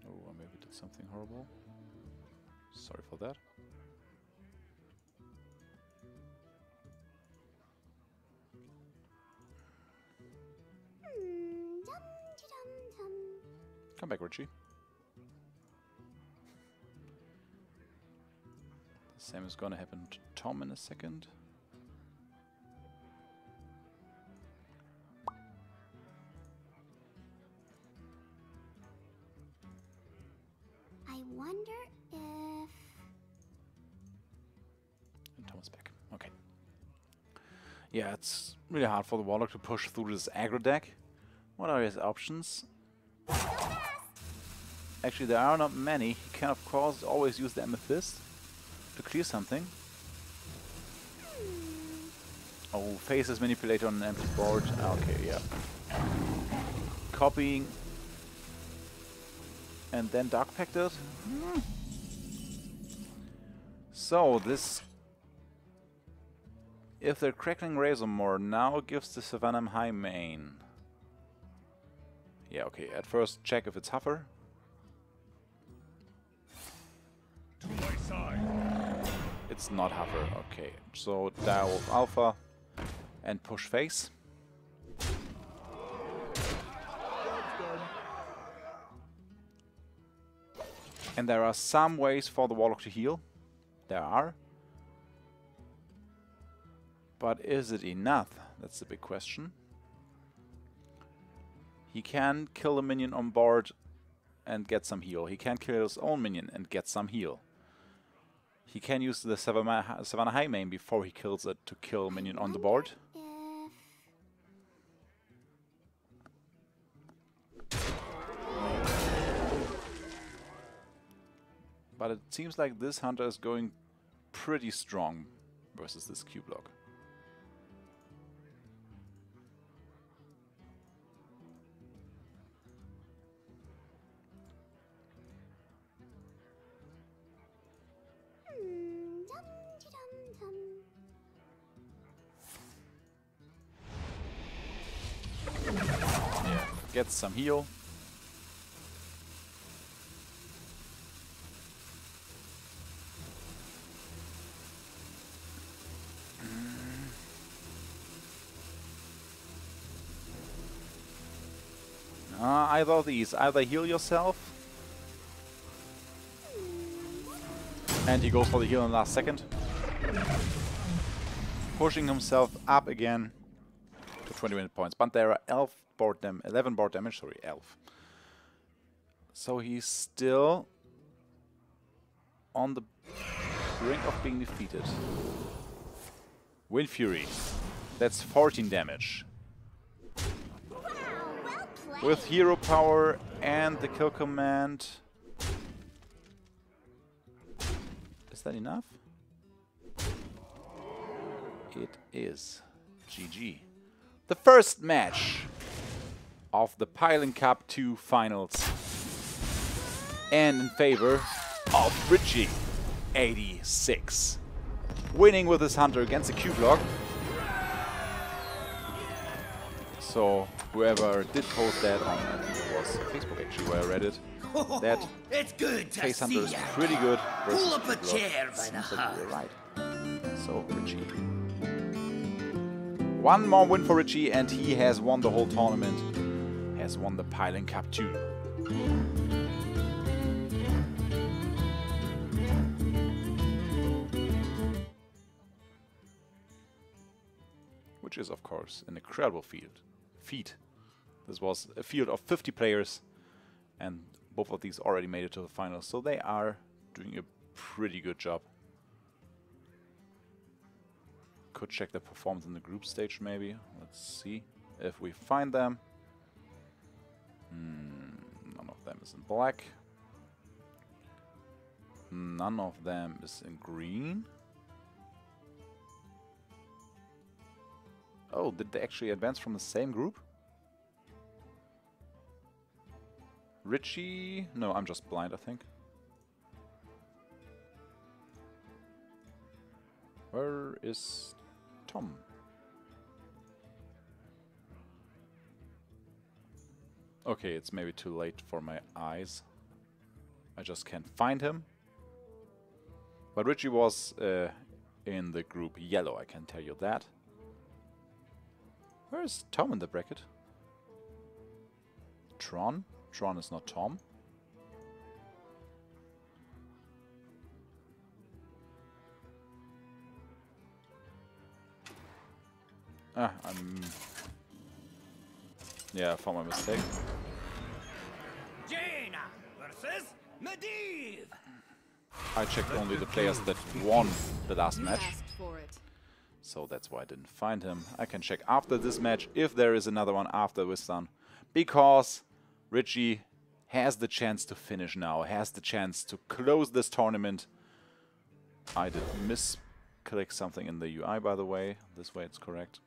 Oh, I maybe did something horrible. Sorry for that. Come back, Richie. The same is gonna happen to Tom in a second. I wonder if... And Tom is back. Okay. Yeah, it's really hard for the Warlock to push through this aggro deck. What are his options? Actually, there are not many. He can, of course, always use the Amethyst to clear something. Oh, Faceless Manipulator on an empty board. Okay, yeah. Copying. And then Dark Pacted. So, this... If the Crackling Razormaw now gives the Savannah High main. Yeah, okay. At first, check if it's Huffer. To my side. It's not Huffer. Okay. So, Direwolf Alpha and push face. And there are some ways for the Warlock to heal. There are. But is it enough? That's the big question. He can kill a minion on board and get some heal. He can kill his own minion and get some heal. He can use the Savannah High main before he kills it to kill a minion on the board. But it seems like this hunter is going pretty strong versus this Q-block. Yeah, gets some heal. Either of these. Either heal yourself. And he goes for the heal in the last second. Pushing himself up again to 20 points. But there are 11 board damage. Sorry, 11. So he's still on the brink of being defeated. Wind Fury. That's 14 damage. Wow, well played. With hero power and the kill command. Is that enough? It is. GG. The first match of the Pylon Cup 2 finals. And in favor of Richie, 86. Winning with his Hunter against the Q-Block. So whoever did post that on, I think it was Facebook actually where I read it, that It's good to Face see Hunter is ya. pretty good versus Pull up a Q-Block. chair by the Seems like heart. you were right. So Richie. One more win for Richie and he has won the whole tournament. Has won the Pylon Cup 2. Which is, of course, an incredible feat. This was a field of 50 players, and both of these already made it to the finals, so they are doing a pretty good job. Could check their performance in the group stage, maybe. Let's see if we find them. None of them is in black. None of them is in green. Oh, did they actually advance from the same group? Richie? No, I'm just blind, I think. Where is Tom? Okay, it's maybe too late for my eyes. I just can't find him. But Richie was in the group yellow, I can tell you that. Where is Tom in the bracket? Tron? Tron is not Tom. Yeah, I found my mistake. Jaina versus Medivh. I checked only the players that won the last match. Asked for it. So that's why I didn't find him. I can check after this match if there is another one after Wisdom. Because Richie has the chance to finish now. Has the chance to close this tournament. I did misclick something in the UI, by the way. This way it's correct.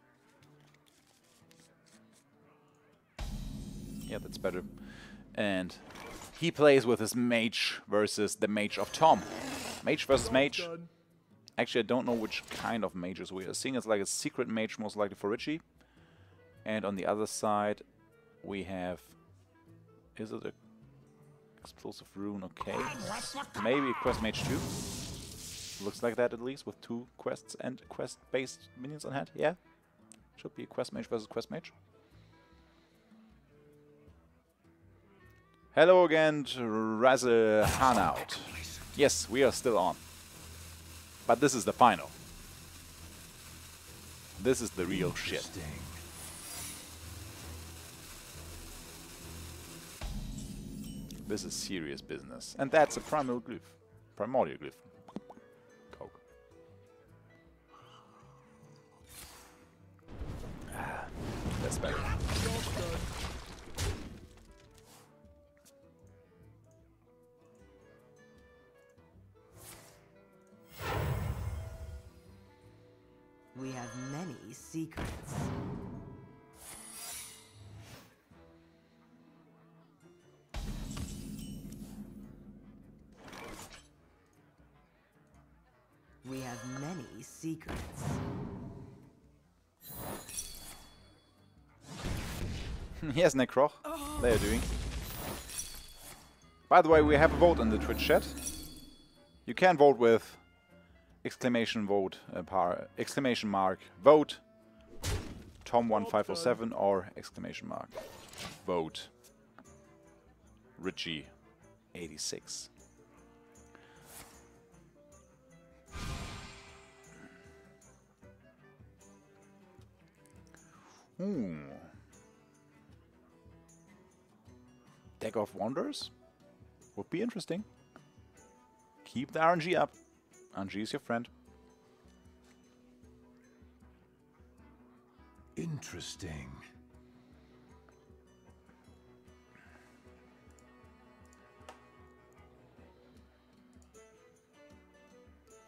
Yeah, that's better. And he plays with his mage versus the mage of Tom. Mage versus mage. Actually, I don't know which kind of mages we are seeing. It's like a secret mage, most likely for Richie. And on the other side, we have... Is it a explosive rune? Okay. Maybe a quest mage too. Looks like that at least, with 2 quests and quest-based minions on hand. Yeah. Should be a quest mage versus quest mage. Hello again, Razzle Hanout. Yes, we are still on. But this is the final. This is the real shit. This is serious business. And that's a primordial glyph. Primordial glyph. Coke. That's better. We have many secrets. We have many secrets. Yes, Necroch. They are doing. By the way, we have a vote in the Twitch chat. You can vote with exclamation vote exclamation mark vote Tom1507 or exclamation mark vote Richie 86. Deck of Wonders would be interesting. Keep the RNG up. RNG is your friend. Interesting.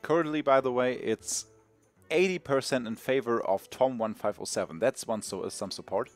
Currently, by the way, it's 80% in favor of Tom 1507. That's one, so some support.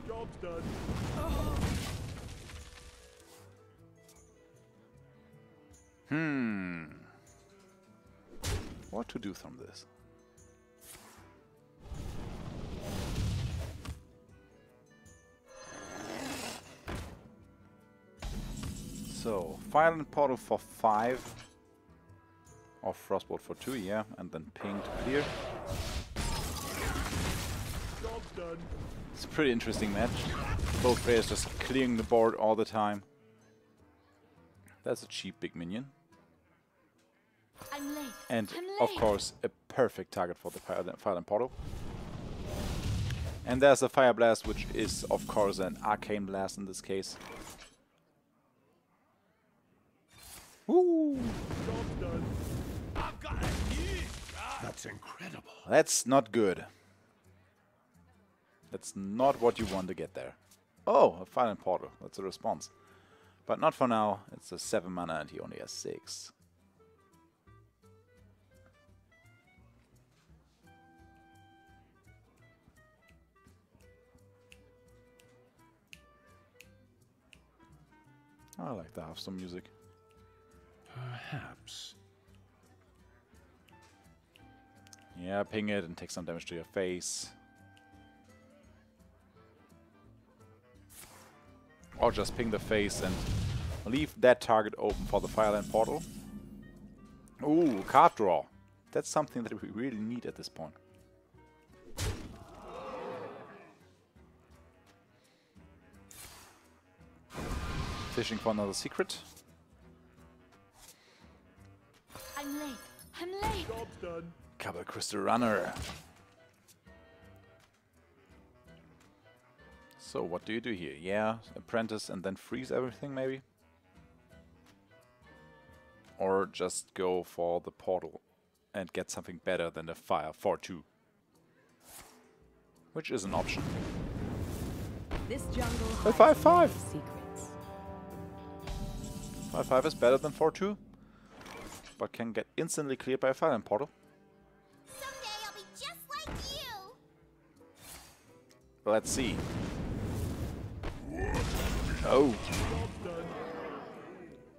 Job's done. What to do from this? So, Fire and Portal for 5. Or Frostbolt for 2, yeah. And then Ping to clear. Job's done. It's a pretty interesting match. Both players just clearing the board all the time. That's a cheap big minion. I'm late. And I'm of late. course a perfect target for the Fire and Portal. And there's a Fire Blast, which is of course an Arcane Blast in this case. Woo! Job's done. I've got a new guy. That's incredible. That's not good. That's not what you want to get there. Oh, a Fire and Portal. That's a response. But not for now. It's a 7 mana and he only has 6. I like the Hearthstone music. Perhaps. Yeah, ping it and take some damage to your face. Or just ping the face and leave that target open for the Fireland Portal. Ooh, card draw. That's something that we really need at this point. Fishing for another secret. I'm late. I'm late. Job's done. Couple Crystal Runner. So what do you do here? Yeah, Apprentice and then freeze everything maybe? Or just go for the portal and get something better than the Fire 4-2. Which is an option. This jungle A hides 5-5. many secrets. 5-5 is better than 4-2. But can get instantly cleared by a Fire and Portal. Someday I'll be just like you. Let's see. Oh.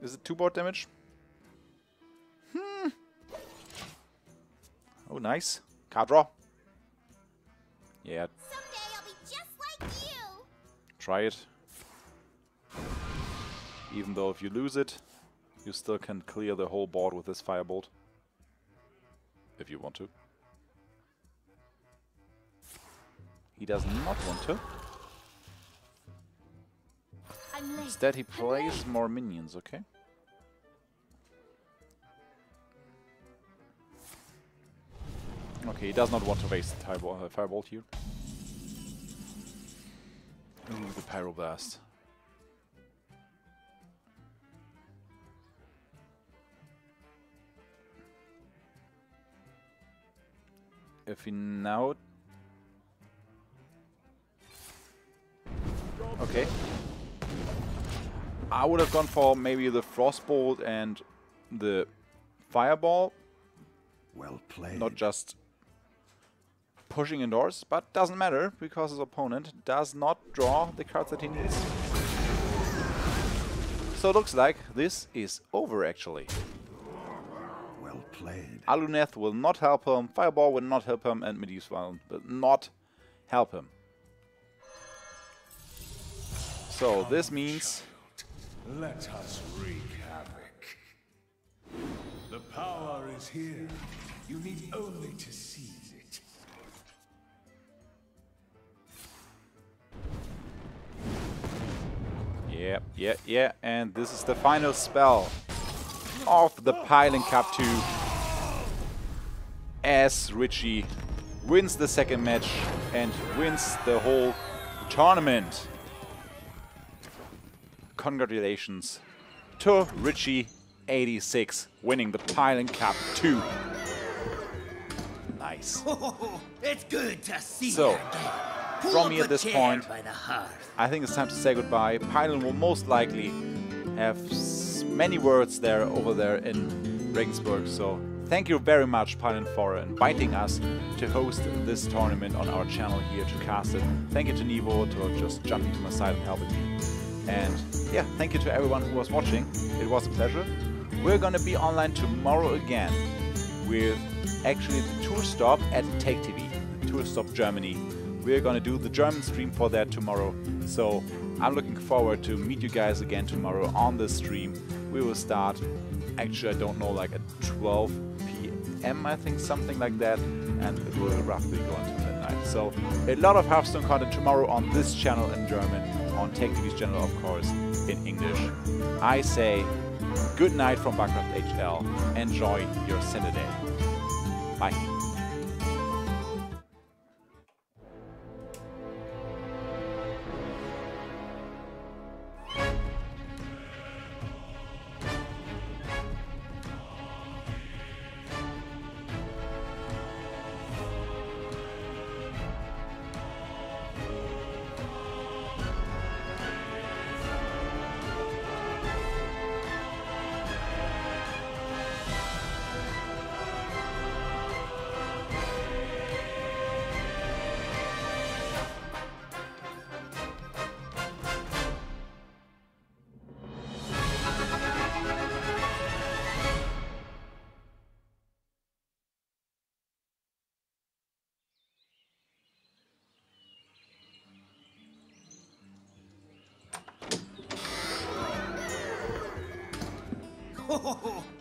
Is it 2 board damage? Oh, nice. Card draw. Yeah. Someday I'll be just like you. Try it. Even though if you lose it, you still can clear the whole board with this Firebolt. If you want to. He does not want to. I'm late. Instead, he plays more minions, okay? Okay, he does not want to waste the Firebolt here. Ooh, the Pyroblast. If he now... Okay. I would have gone for maybe the Frostbolt and the Fireball. Well played. Not just pushing indoors, but doesn't matter because his opponent does not draw the cards that he needs. So it looks like this is over actually. Well played. Aluneth will not help him, Fireball will not help him, and Medivh will not help him. So this means... Let us wreak havoc. The power is here. You need only to seize it. Yeah, and this is the final spell of the Pylon Cup 2 as Richie wins the second match and wins the whole tournament. Congratulations to Richie86 winning the Pylon Cup 2. Nice. It's good to see So, you again. from me at this point, by the hearth. I think it's time to say goodbye. Pylon will most likely have many words there over there in Regensburg. So thank you very much, Pylon, for inviting us to host this tournament on our channel here to cast it. Thank you to Nivo to just jumping to my side and helping me. And yeah, thank you to everyone who was watching. It was a pleasure. We're gonna be online tomorrow again with actually the tour stop at Take TV, the tour stop Germany. We're gonna do the German stream for that tomorrow. So I'm looking forward to meet you guys again tomorrow on the stream. We will start, actually I don't know, like at 12 p.m. I think, something like that. And it will roughly go until midnight. So a lot of Hearthstone content tomorrow on this channel in German, on Take TV's channel of course in English. I say good night from Warcraft HL. Enjoy your Saturday. Bye.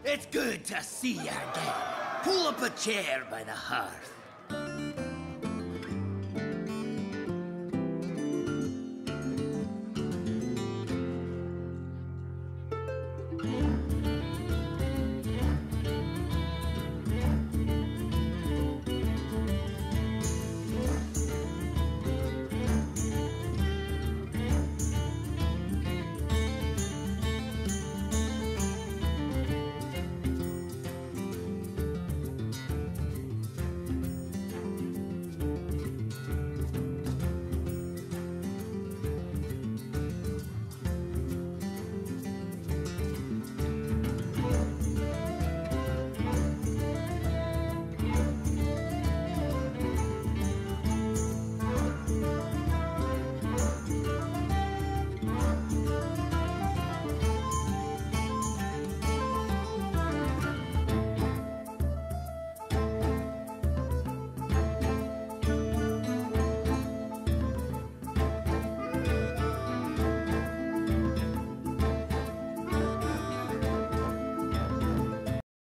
It's good to see you again. Pull up a chair by the hearth.